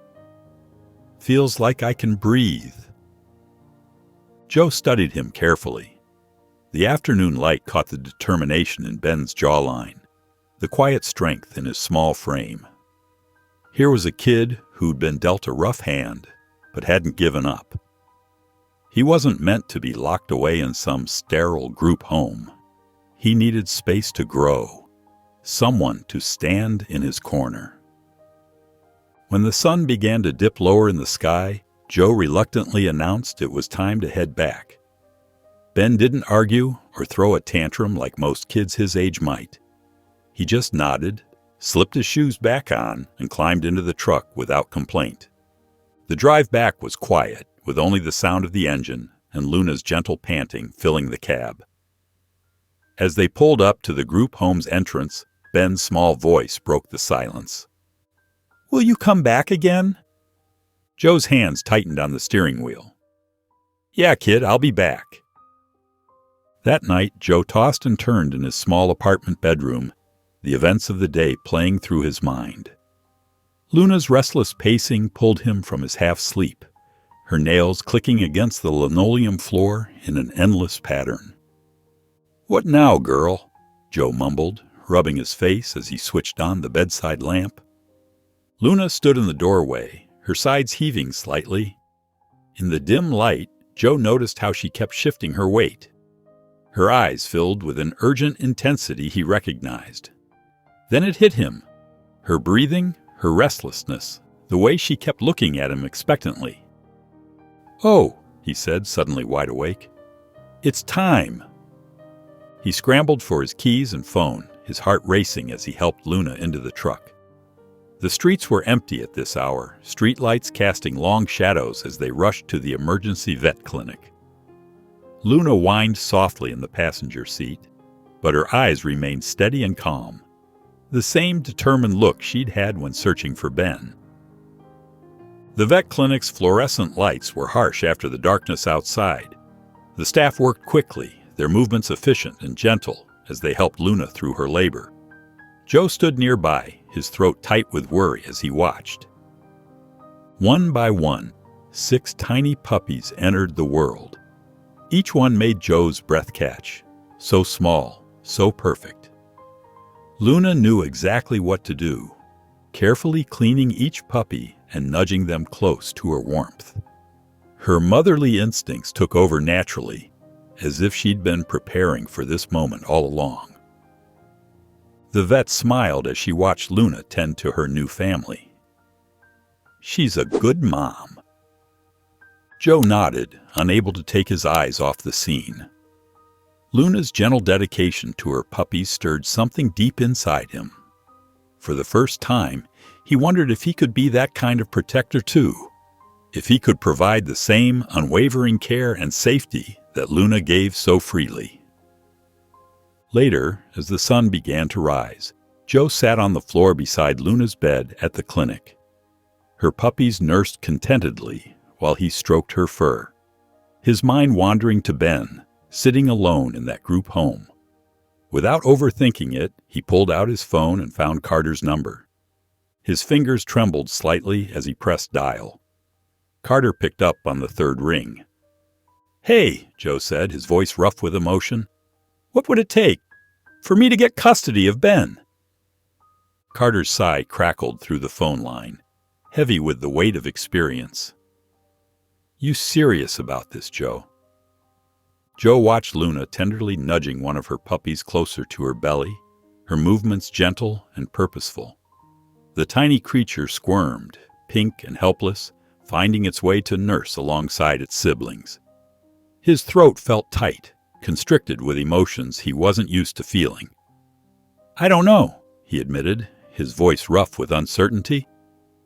"Feels like I can breathe." Joe studied him carefully. The afternoon light caught the determination in Ben's jawline, the quiet strength in his small frame. Here was a kid who'd been dealt a rough hand, but hadn't given up. He wasn't meant to be locked away in some sterile group home. He needed space to grow, someone to stand in his corner. When the sun began to dip lower in the sky, Joe reluctantly announced it was time to head back. Ben didn't argue or throw a tantrum like most kids his age might. He just nodded, slipped his shoes back on, and climbed into the truck without complaint. The drive back was quiet, with only the sound of the engine and Luna's gentle panting filling the cab. As they pulled up to the group home's entrance, Ben's small voice broke the silence. "Will you come back again?" Joe's hands tightened on the steering wheel. "Yeah, kid, I'll be back." That night, Joe tossed and turned in his small apartment bedroom, the events of the day playing through his mind. Luna's restless pacing pulled him from his half-sleep, her nails clicking against the linoleum floor in an endless pattern. "What now, girl?" Joe mumbled, rubbing his face as he switched on the bedside lamp. Luna stood in the doorway, her sides heaving slightly. In the dim light, Joe noticed how she kept shifting her weight. Her eyes filled with an urgent intensity he recognized. Then it hit him. Her breathing, her restlessness, the way she kept looking at him expectantly. "Oh," he said, suddenly wide awake. "It's time." He scrambled for his keys and phone, his heart racing as he helped Luna into the truck. The streets were empty at this hour, streetlights casting long shadows as they rushed to the emergency vet clinic. Luna whined softly in the passenger seat, but her eyes remained steady and calm, the same determined look she'd had when searching for Ben. The vet clinic's fluorescent lights were harsh after the darkness outside, The staff worked quickly, their movements efficient and gentle as they helped Luna through her labor. Joe stood nearby, his throat tight with worry as he watched. One by one, 6 tiny puppies entered the world. Each one made Joe's breath catch. So small, so perfect. Luna knew exactly what to do, carefully cleaning each puppy and nudging them close to her warmth. Her motherly instincts took over naturally, as if she'd been preparing for this moment all along. The vet smiled as she watched Luna tend to her new family. She's a good mom. Joe nodded, unable to take his eyes off the scene. Luna's gentle dedication to her puppies stirred something deep inside him. For the first time, he wondered if he could be that kind of protector too, if he could provide the same unwavering care and safety that Luna gave so freely. Later, as the sun began to rise, Joe sat on the floor beside Luna's bed at the clinic. Her puppies nursed contentedly while he stroked her fur, his mind wandering to Ben, sitting alone in that group home. Without overthinking it, he pulled out his phone and found Carter's number. His fingers trembled slightly as he pressed dial. Carter picked up on the 3rd ring. "Hey," Joe said, his voice rough with emotion. "What would it take for me to get custody of Ben?" Carter's sigh crackled through the phone line, heavy with the weight of experience. "You serious about this, Joe?" Joe watched Luna tenderly nudging one of her puppies closer to her belly, her movements gentle and purposeful. The tiny creature squirmed, pink and helpless, finding its way to nurse alongside its siblings. His throat felt tight, constricted with emotions he wasn't used to feeling. "I don't know," he admitted, his voice rough with uncertainty.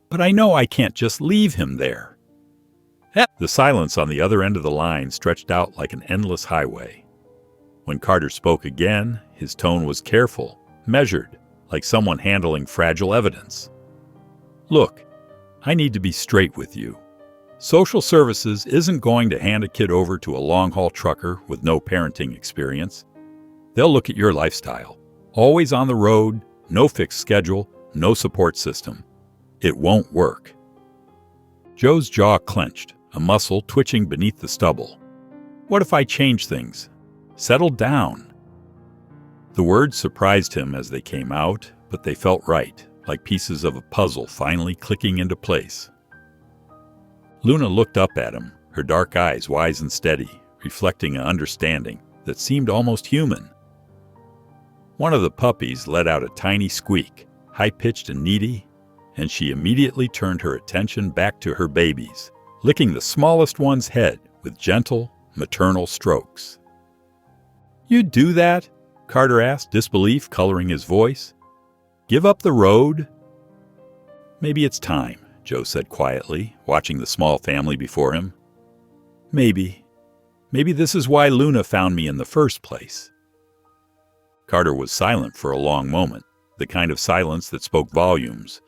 "But I know I can't just leave him there." The silence on the other end of the line stretched out like an endless highway. When Carter spoke again, his tone was careful, measured, like someone handling fragile evidence. "Look, I need to be straight with you. Social services isn't going to hand a kid over to a long-haul trucker with no parenting experience. They'll look at your lifestyle. Always on the road, no fixed schedule, no support system. It won't work." Joe's jaw clenched, a muscle twitching beneath the stubble. "What if I change things? Settle down?" The words surprised him as they came out, but they felt right, like pieces of a puzzle finally clicking into place. Luna looked up at him, her dark eyes wise and steady, reflecting an understanding that seemed almost human. One of the puppies let out a tiny squeak, high-pitched and needy, and she immediately turned her attention back to her babies, licking the smallest one's head with gentle, maternal strokes. "You do that?" Carter asked, disbelief coloring his voice. "Give up the road?" "Maybe it's time," Joe said quietly, watching the small family before him. "Maybe. Maybe this is why Luna found me in the first place." Carter was silent for a long moment, the kind of silence that spoke volumes.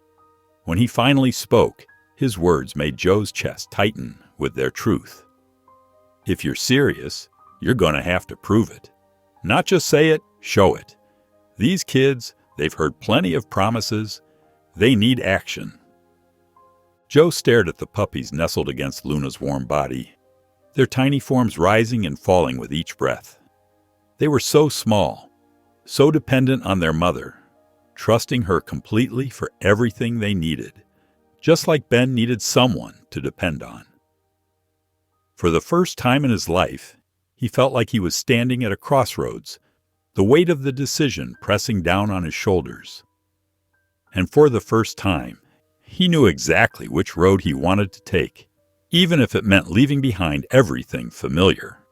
When he finally spoke, his words made Joe's chest tighten with their truth. "If you're serious, you're going to have to prove it. Not just say it, show it. These kids, they've heard plenty of promises. They need action." Joe stared at the puppies nestled against Luna's warm body, their tiny forms rising and falling with each breath. They were so small, so dependent on their mother, trusting her completely for everything they needed, just like Ben needed someone to depend on. For the first time in his life, he felt like he was standing at a crossroads, the weight of the decision pressing down on his shoulders. And for the first time, he knew exactly which road he wanted to take, even if it meant leaving behind everything familiar.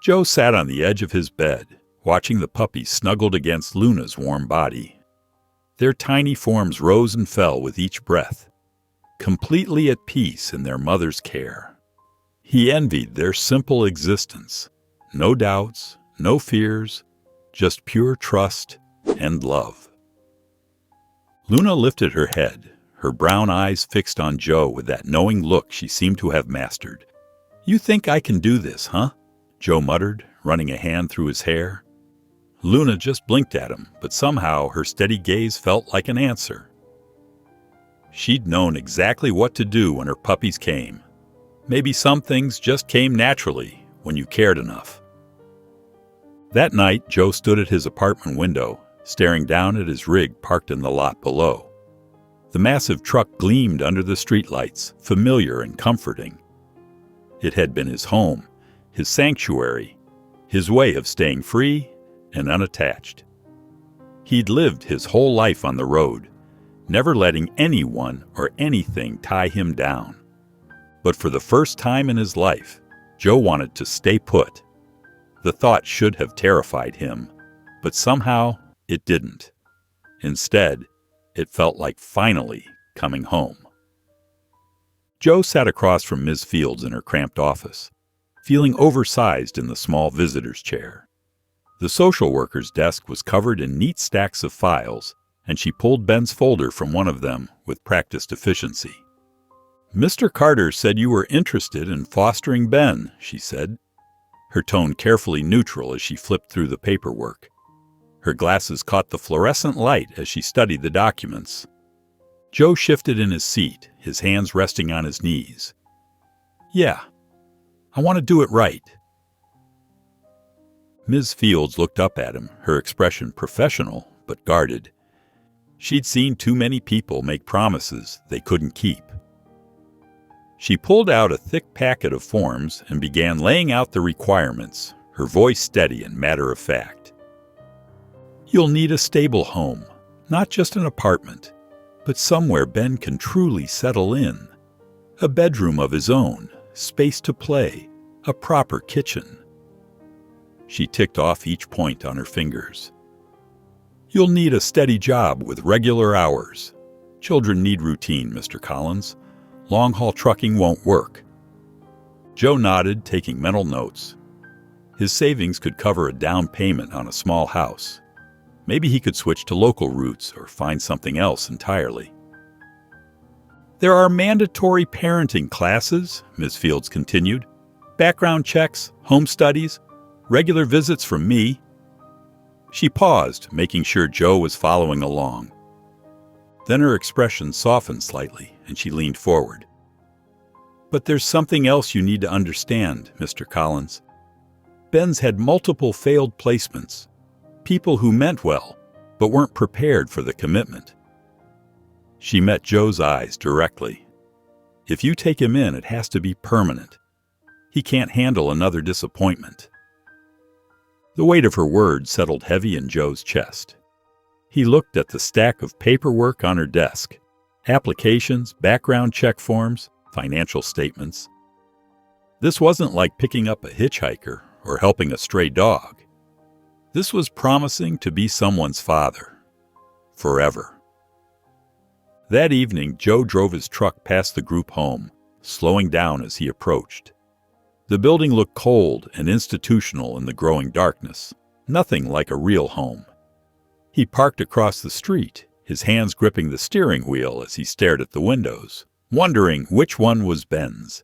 Joe sat on the edge of his bed, watching the puppies snuggled against Luna's warm body. Their tiny forms rose and fell with each breath, completely at peace in their mother's care. He envied their simple existence. No doubts, no fears, just pure trust and love. Luna lifted her head, her brown eyes fixed on Joe with that knowing look she seemed to have mastered. "You think I can do this, huh?" Joe muttered, running a hand through his hair. Luna just blinked at him, but somehow her steady gaze felt like an answer. She'd known exactly what to do when her puppies came. Maybe some things just came naturally when you cared enough. That night, Joe stood at his apartment window, staring down at his rig parked in the lot below. The massive truck gleamed under the streetlights, familiar and comforting. It had been his home, his sanctuary, his way of staying free and unattached. He'd lived his whole life on the road, never letting anyone or anything tie him down. But for the first time in his life, Joe wanted to stay put. The thought should have terrified him, but somehow it didn't. Instead, it felt like finally coming home. Joe sat across from Ms. Fields in her cramped office, feeling oversized in the small visitor's chair. The social worker's desk was covered in neat stacks of files, and she pulled Ben's folder from one of them with practiced efficiency. "Mr. Carter said you were interested in fostering Ben," she said, her tone carefully neutral as she flipped through the paperwork. Her glasses caught the fluorescent light as she studied the documents. Joe shifted in his seat, his hands resting on his knees. "Yeah, I want to do it right." Ms. Fields looked up at him, her expression professional but guarded. She'd seen too many people make promises they couldn't keep. She pulled out a thick packet of forms and began laying out the requirements, her voice steady and matter-of-fact. "You'll need a stable home, not just an apartment, but somewhere Ben can truly settle in. A bedroom of his own, space to play, a proper kitchen." She ticked off each point on her fingers. "You'll need a steady job with regular hours. Children need routine, Mr. Collins. Long-haul trucking won't work." Joe nodded, taking mental notes. His savings could cover a down payment on a small house. Maybe he could switch to local routes or find something else entirely. "There are mandatory parenting classes," Ms. Fields continued. "Background checks, home studies, regular visits from me." She paused, making sure Joe was following along. Then her expression softened slightly, and she leaned forward. "But there's something else you need to understand, Mr. Collins. Ben's had multiple failed placements. People who meant well, but weren't prepared for the commitment." She met Joe's eyes directly. "If you take him in, it has to be permanent. He can't handle another disappointment." The weight of her words settled heavy in Joe's chest. He looked at the stack of paperwork on her desk, applications, background check forms, financial statements. This wasn't like picking up a hitchhiker or helping a stray dog. This was promising to be someone's father. Forever. That evening, Joe drove his truck past the group home, slowing down as he approached. The building looked cold and institutional in the growing darkness, nothing like a real home. He parked across the street, his hands gripping the steering wheel as he stared at the windows, wondering which one was Ben's.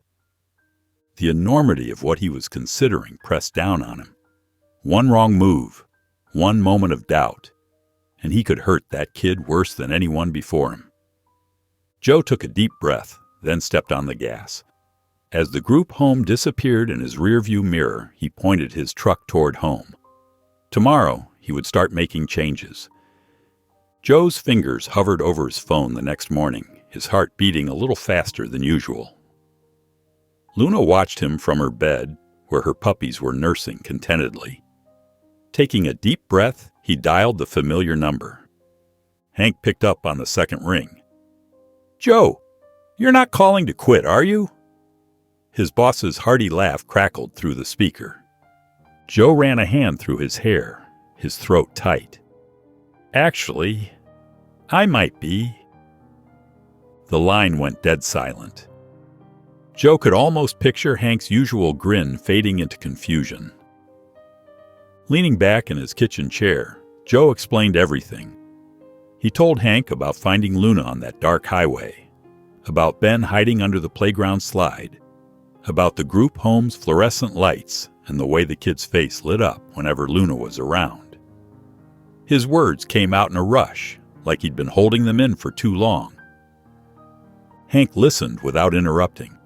The enormity of what he was considering pressed down on him. One wrong move, one moment of doubt, and he could hurt that kid worse than anyone before him. Joe took a deep breath, then stepped on the gas. As the group home disappeared in his rearview mirror, he pointed his truck toward home. Tomorrow, he would start making changes. Joe's fingers hovered over his phone the next morning, his heart beating a little faster than usual. Luna watched him from her bed, where her puppies were nursing contentedly. Taking a deep breath, he dialed the familiar number. Hank picked up on the second ring. "Joe, you're not calling to quit, are you?" His boss's hearty laugh crackled through the speaker. Joe ran a hand through his hair, his throat tight. "Actually, I might be." The line went dead silent. Joe could almost picture Hank's usual grin fading into confusion. Leaning back in his kitchen chair, Joe explained everything. He told Hank about finding Luna on that dark highway, about Ben hiding under the playground slide, about the group home's fluorescent lights and the way the kid's face lit up whenever Luna was around. His words came out in a rush, like he'd been holding them in for too long. Hank listened without interrupting.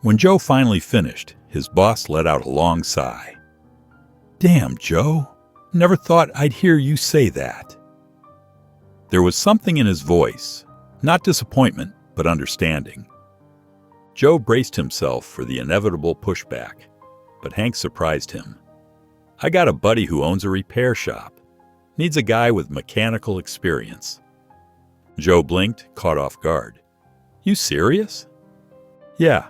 When Joe finally finished, his boss let out a long sigh. "Damn, Joe. Never thought I'd hear you say that." There was something in his voice, not disappointment, but understanding. Joe braced himself for the inevitable pushback, but Hank surprised him. "I got a buddy who owns a repair shop. Needs a guy with mechanical experience." Joe blinked, caught off guard. "You serious?" "Yeah.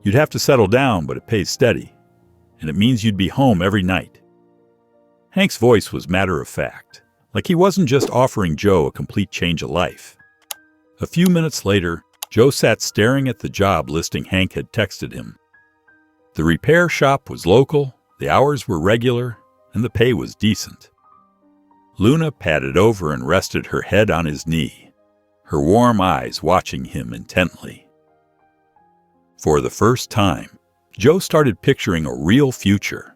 You'd have to settle down, but it pays steady. And it means you'd be home every night." Hank's voice was matter-of-fact, like he wasn't just offering Joe a complete change of life. A few minutes later, Joe sat staring at the job listing Hank had texted him. The repair shop was local, the hours were regular, and the pay was decent. Luna padded over and rested her head on his knee, her warm eyes watching him intently. For the first time, Joe started picturing a real future,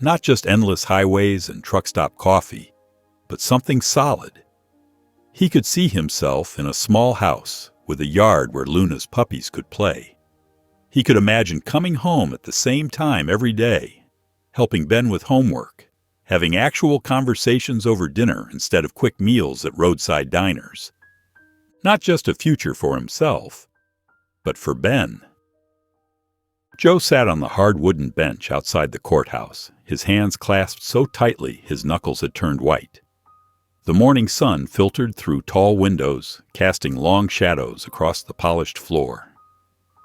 not just endless highways and truck stop coffee, but something solid. He could see himself in a small house with a yard where Luna's puppies could play. He could imagine coming home at the same time every day, helping Ben with homework, having actual conversations over dinner instead of quick meals at roadside diners. Not just a future for himself, but for Ben. Joe sat on the hard wooden bench outside the courthouse, his hands clasped so tightly his knuckles had turned white. The morning sun filtered through tall windows, casting long shadows across the polished floor.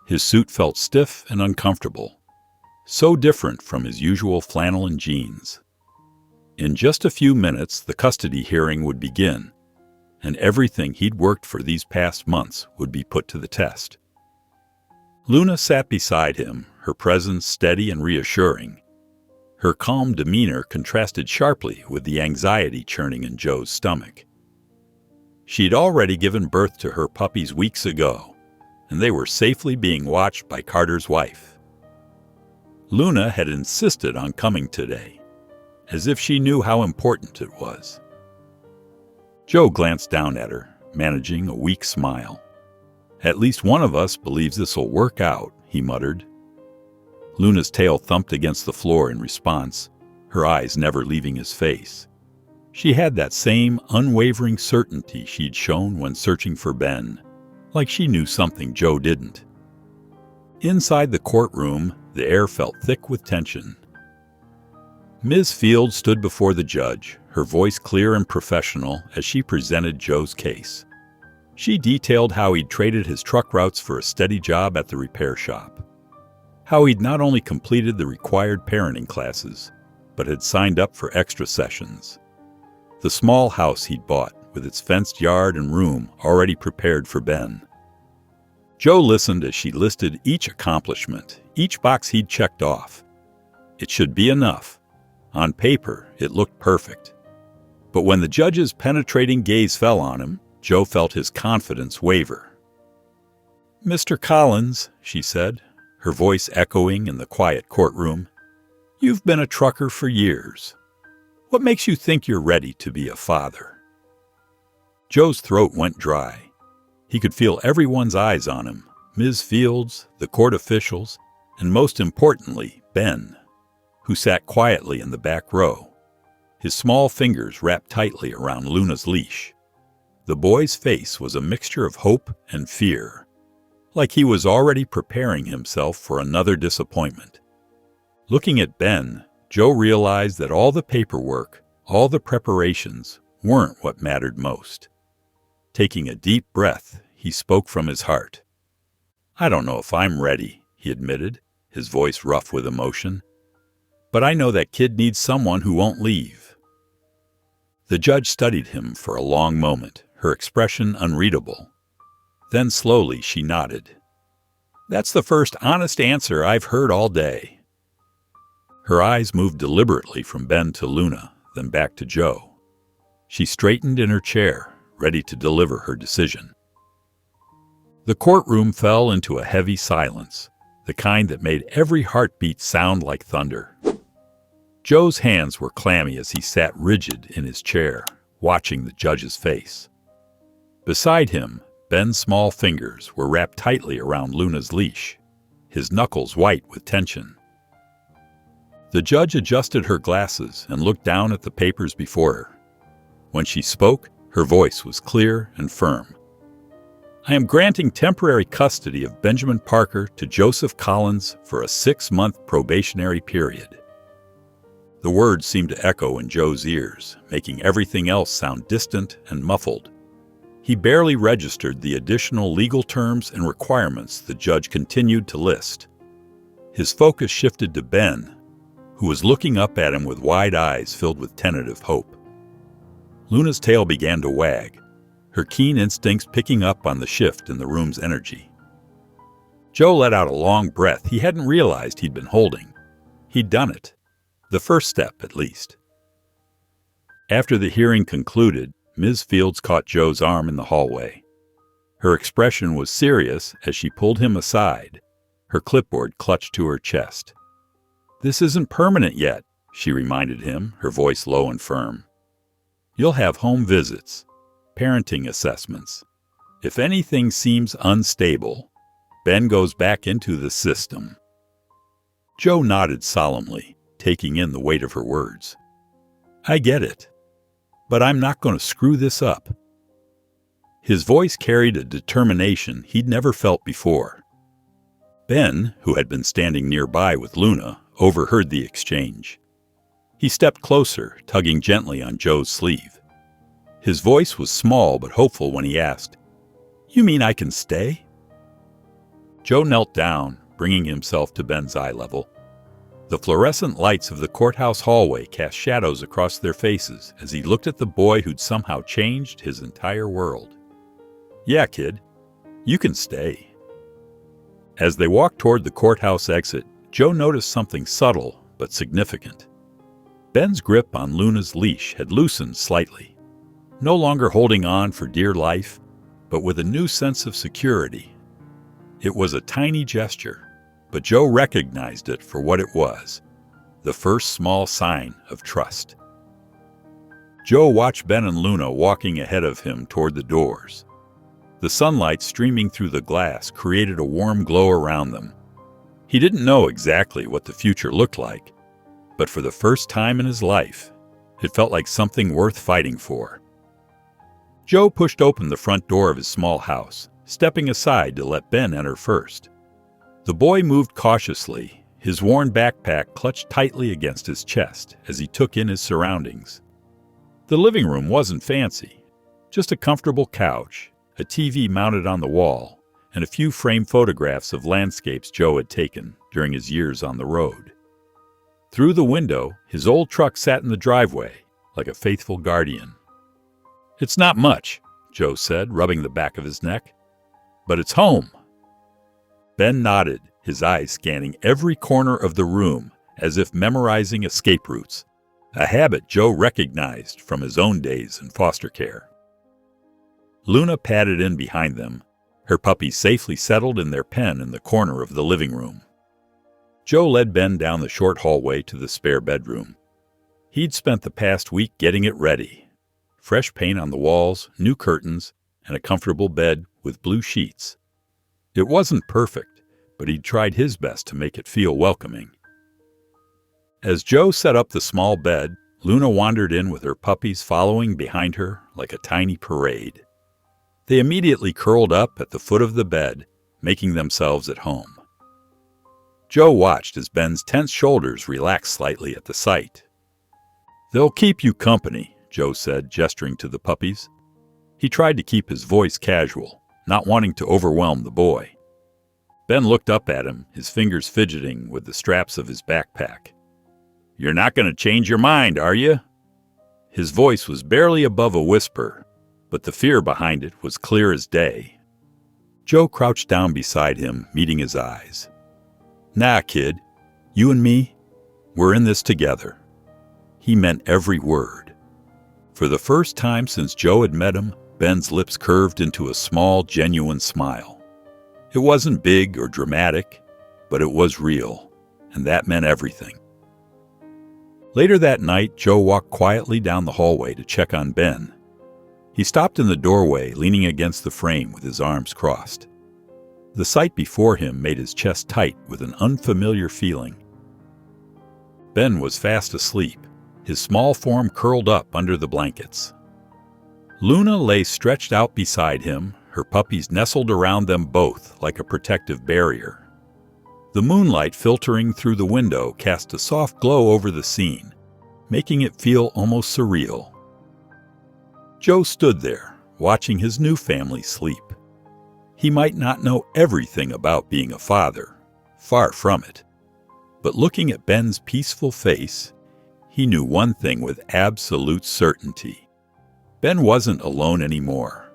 His suit felt stiff and uncomfortable, so different from his usual flannel and jeans. In just a few minutes, the custody hearing would begin, and everything he'd worked for these past months would be put to the test. Luna sat beside him, her presence steady and reassuring. Her calm demeanor contrasted sharply with the anxiety churning in Joe's stomach. She'd already given birth to her puppies weeks ago, and they were safely being watched by Carter's wife. Luna had insisted on coming today, as if she knew how important it was. Joe glanced down at her, managing a weak smile. "At least one of us believes this'll work out," he muttered. Luna's tail thumped against the floor in response, her eyes never leaving his face. She had that same unwavering certainty she'd shown when searching for Ben, like she knew something Joe didn't. Inside the courtroom, the air felt thick with tension. Ms. Field stood before the judge, her voice clear and professional as she presented Joe's case. She detailed how he'd traded his truck routes for a steady job at the repair shop. How he'd not only completed the required parenting classes, but had signed up for extra sessions. The small house he'd bought, with its fenced yard and room already prepared for Ben. Joe listened as she listed each accomplishment, each box he'd checked off. It should be enough. On paper, it looked perfect. But when the judge's penetrating gaze fell on him, Joe felt his confidence waver. "Mr. Collins," she said, her voice echoing in the quiet courtroom, "you've been a trucker for years. What makes you think you're ready to be a father?" Joe's throat went dry. He could feel everyone's eyes on him, Ms. Fields, the court officials, and most importantly, Ben, who sat quietly in the back row, his small fingers wrapped tightly around Luna's leash. The boy's face was a mixture of hope and fear, like he was already preparing himself for another disappointment. Looking at Ben, Joe realized that all the paperwork, all the preparations, weren't what mattered most. Taking a deep breath, he spoke from his heart. "I don't know if I'm ready," he admitted, his voice rough with emotion. "But I know that kid needs someone who won't leave." The judge studied him for a long moment, her expression unreadable. Then slowly she nodded. "That's the first honest answer I've heard all day." Her eyes moved deliberately from Ben to Luna, then back to Joe. She straightened in her chair, ready to deliver her decision. The courtroom fell into a heavy silence, the kind that made every heartbeat sound like thunder. Joe's hands were clammy as he sat rigid in his chair, watching the judge's face. Beside him, Ben's small fingers were wrapped tightly around Luna's leash, his knuckles white with tension. The judge adjusted her glasses and looked down at the papers before her. When she spoke, her voice was clear and firm. I am granting temporary custody of Benjamin Parker to Joseph Collins for a 6-month probationary period. The words seemed to echo in Joe's ears, making everything else sound distant and muffled. He barely registered the additional legal terms and requirements the judge continued to list. His focus shifted to Ben, who was looking up at him with wide eyes filled with tentative hope. Luna's tail began to wag, her keen instincts picking up on the shift in the room's energy. Joe let out a long breath he hadn't realized he'd been holding. He'd done it. The first step, at least. After the hearing concluded, Ms. Fields caught Joe's arm in the hallway. Her expression was serious as she pulled him aside, her clipboard clutched to her chest. This isn't permanent yet, she reminded him, her voice low and firm. You'll have home visits, parenting assessments. If anything seems unstable, Ben goes back into the system. Joe nodded solemnly, taking in the weight of her words. I get it, but I'm not going to screw this up. His voice carried a determination he'd never felt before. Ben, who had been standing nearby with Luna, overheard the exchange. He stepped closer, tugging gently on Joe's sleeve. His voice was small but hopeful when he asked, You mean I can stay? Joe knelt down, bringing himself to Ben's eye level. The fluorescent lights of the courthouse hallway cast shadows across their faces as he looked at the boy who'd somehow changed his entire world. Yeah, kid, you can stay. As they walked toward the courthouse exit, Joe noticed something subtle but significant. Ben's grip on Luna's leash had loosened slightly, no longer holding on for dear life, but with a new sense of security. It was a tiny gesture, but Joe recognized it for what it was, the first small sign of trust. Joe watched Ben and Luna walking ahead of him toward the doors. The sunlight streaming through the glass created a warm glow around them. He didn't know exactly what the future looked like, but for the first time in his life, it felt like something worth fighting for. Joe pushed open the front door of his small house, stepping aside to let Ben enter first. The boy moved cautiously, his worn backpack clutched tightly against his chest as he took in his surroundings. The living room wasn't fancy, just a comfortable couch, a TV mounted on the wall, and a few framed photographs of landscapes Joe had taken during his years on the road. Through the window, his old truck sat in the driveway, like a faithful guardian. It's not much, Joe said, rubbing the back of his neck, but it's home. Ben nodded, his eyes scanning every corner of the room as if memorizing escape routes, a habit Joe recognized from his own days in foster care. Luna padded in behind them, her puppies safely settled in their pen in the corner of the living room. Joe led Ben down the short hallway to the spare bedroom. He'd spent the past week getting it ready. Fresh paint on the walls, new curtains, and a comfortable bed with blue sheets. It wasn't perfect, but he'd tried his best to make it feel welcoming. As Joe set up the small bed, Luna wandered in with her puppies following behind her like a tiny parade. They immediately curled up at the foot of the bed, making themselves at home. Joe watched as Ben's tense shoulders relaxed slightly at the sight. They'll keep you company, Joe said, gesturing to the puppies. He tried to keep his voice casual, not wanting to overwhelm the boy. Ben looked up at him, his fingers fidgeting with the straps of his backpack. You're not going to change your mind, are you? His voice was barely above a whisper, but the fear behind it was clear as day. Joe crouched down beside him, meeting his eyes. Nah, kid, you and me, we're in this together. He meant every word. For the first time since Joe had met him, Ben's lips curved into a small, genuine smile. It wasn't big or dramatic, but it was real, and that meant everything. Later that night, Joe walked quietly down the hallway to check on Ben. He stopped in the doorway, leaning against the frame with his arms crossed. The sight before him made his chest tight with an unfamiliar feeling. Ben was fast asleep, his small form curled up under the blankets. Luna lay stretched out beside him, her puppies nestled around them both like a protective barrier. The moonlight filtering through the window cast a soft glow over the scene, making it feel almost surreal. Joe stood there, watching his new family sleep. He might not know everything about being a father, far from it. But looking at Ben's peaceful face, he knew one thing with absolute certainty. Ben wasn't alone anymore.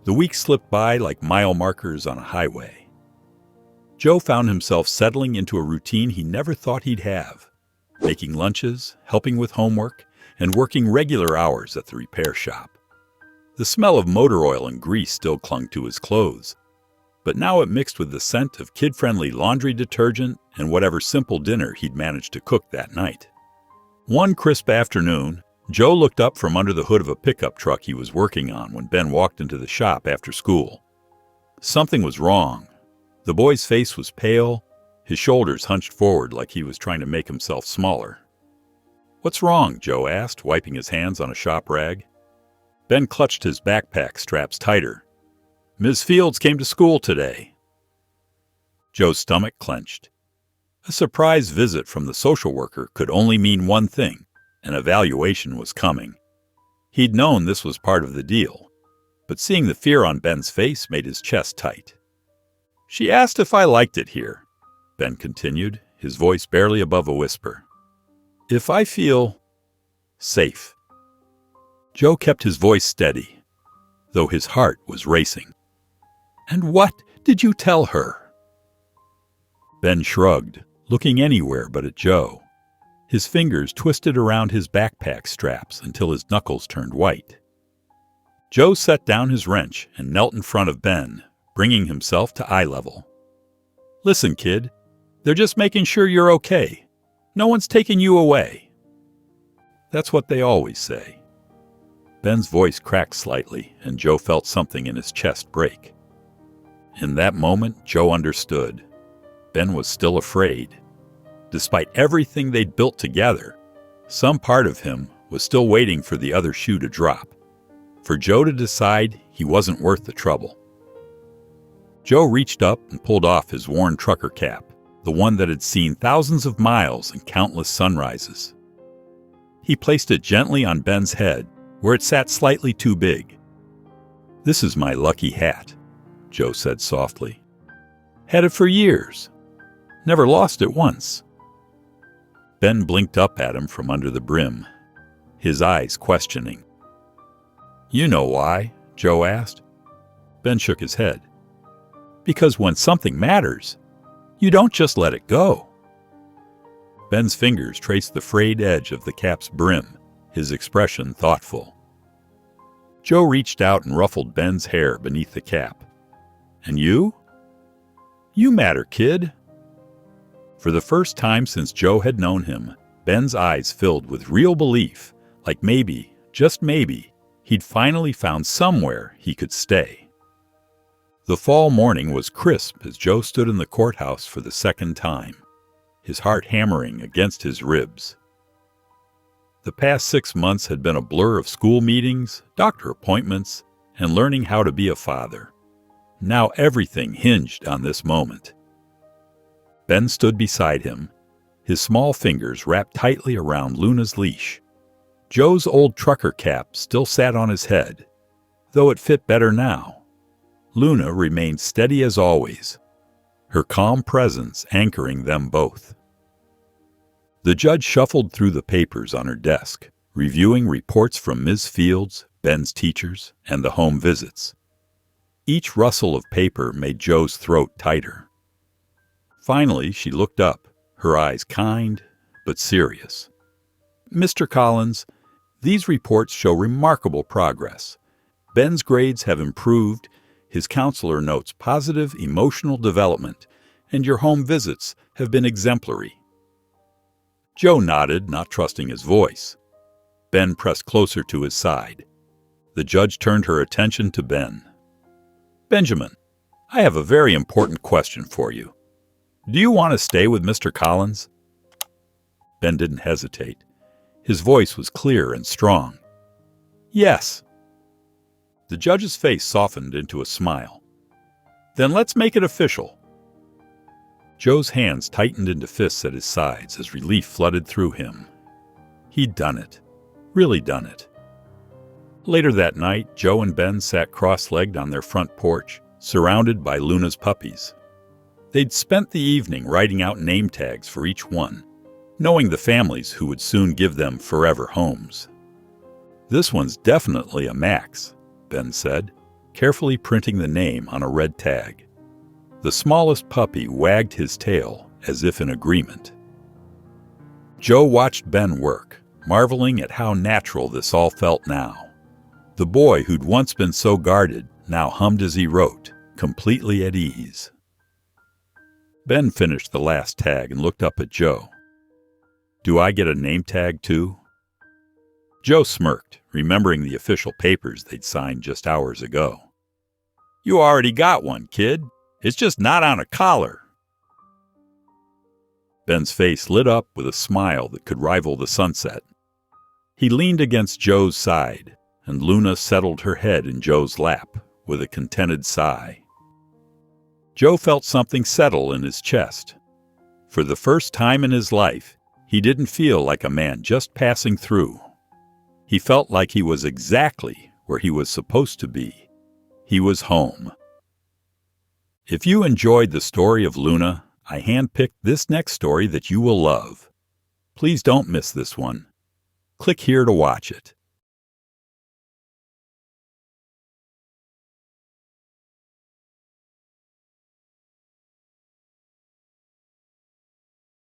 The weeks slipped by like mile markers on a highway. Joe found himself settling into a routine he never thought he'd have, making lunches, helping with homework, and working regular hours at the repair shop. The smell of motor oil and grease still clung to his clothes, but now it mixed with the scent of kid-friendly laundry detergent and whatever simple dinner he'd managed to cook that night. One crisp afternoon, Joe looked up from under the hood of a pickup truck he was working on when Ben walked into the shop after school. Something was wrong. The boy's face was pale, his shoulders hunched forward like he was trying to make himself smaller. "What's wrong?" Joe asked, wiping his hands on a shop rag. Ben clutched his backpack straps tighter. "Ms. Fields came to school today." Joe's stomach clenched. A surprise visit from the social worker could only mean one thing: an evaluation was coming. He'd known this was part of the deal, but seeing the fear on Ben's face made his chest tight. "She asked if I liked it here," Ben continued, his voice barely above a whisper. "If I feel safe." Joe kept his voice steady, though his heart was racing. "And what did you tell her?" Ben shrugged, looking anywhere but at Joe. His fingers twisted around his backpack straps until his knuckles turned white. Joe set down his wrench and knelt in front of Ben, bringing himself to eye level. "Listen, kid, they're just making sure you're okay. No one's taking you away." That's what they always say. Ben's voice cracked slightly, and Joe felt something in his chest break. In that moment, Joe understood. Ben was still afraid. Despite everything they'd built together, some part of him was still waiting for the other shoe to drop, for Joe to decide he wasn't worth the trouble. Joe reached up and pulled off his worn trucker cap, the one that had seen thousands of miles and countless sunrises. He placed it gently on Ben's head, where it sat slightly too big. "This is my lucky hat," Joe said softly. "Had it for years. Never lost it once." Ben blinked up at him from under the brim, his eyes questioning. "You know why?" Joe asked. Ben shook his head. "Because when something matters, you don't just let it go." Ben's fingers traced the frayed edge of the cap's brim, his expression thoughtful. Joe reached out and ruffled Ben's hair beneath the cap. "And you?" "You matter, kid." For the first time since Joe had known him, Ben's eyes filled with real belief, like maybe, just maybe, he'd finally found somewhere he could stay. The fall morning was crisp as Joe stood in the courthouse for the second time, his heart hammering against his ribs. The past 6 months had been a blur of school meetings, doctor appointments, and learning how to be a father. Now everything hinged on this moment. Ben stood beside him, his small fingers wrapped tightly around Luna's leash. Joe's old trucker cap still sat on his head, though it fit better now. Luna remained steady as always, her calm presence anchoring them both. The judge shuffled through the papers on her desk, reviewing reports from Ms. Fields, Ben's teachers, and the home visits. Each rustle of paper made Joe's throat tighter. Finally, she looked up, her eyes kind but serious. "Mr. Collins, these reports show remarkable progress. Ben's grades have improved, his counselor notes positive emotional development, and your home visits have been exemplary." Joe nodded, not trusting his voice. Ben pressed closer to his side. The judge turned her attention to Ben. "Benjamin, I have a very important question for you. Do you want to stay with Mr. Collins?" Ben didn't hesitate. His voice was clear and strong. "Yes." The judge's face softened into a smile. "Then let's make it official." Joe's hands tightened into fists at his sides as relief flooded through him. He'd done it. Really done it. Later that night, Joe and Ben sat cross-legged on their front porch, surrounded by Luna's puppies. They'd spent the evening writing out name tags for each one, knowing the families who would soon give them forever homes. "This one's definitely a Max," Ben said, carefully printing the name on a red tag. The smallest puppy wagged his tail as if in agreement. Joe watched Ben work, marveling at how natural this all felt now. The boy who'd once been so guarded now hummed as he wrote, completely at ease. Ben finished the last tag and looked up at Joe. "Do I get a name tag too?" Joe smirked, remembering the official papers they'd signed just hours ago. "You already got one, kid. It's just not on a collar." Ben's face lit up with a smile that could rival the sunset. He leaned against Joe's side, and Luna settled her head in Joe's lap with a contented sigh. Joe felt something settle in his chest. For the first time in his life, he didn't feel like a man just passing through. He felt like he was exactly where he was supposed to be. He was home. If you enjoyed the story of Luna, I handpicked this next story that you will love. Please don't miss this one. Click here to watch it.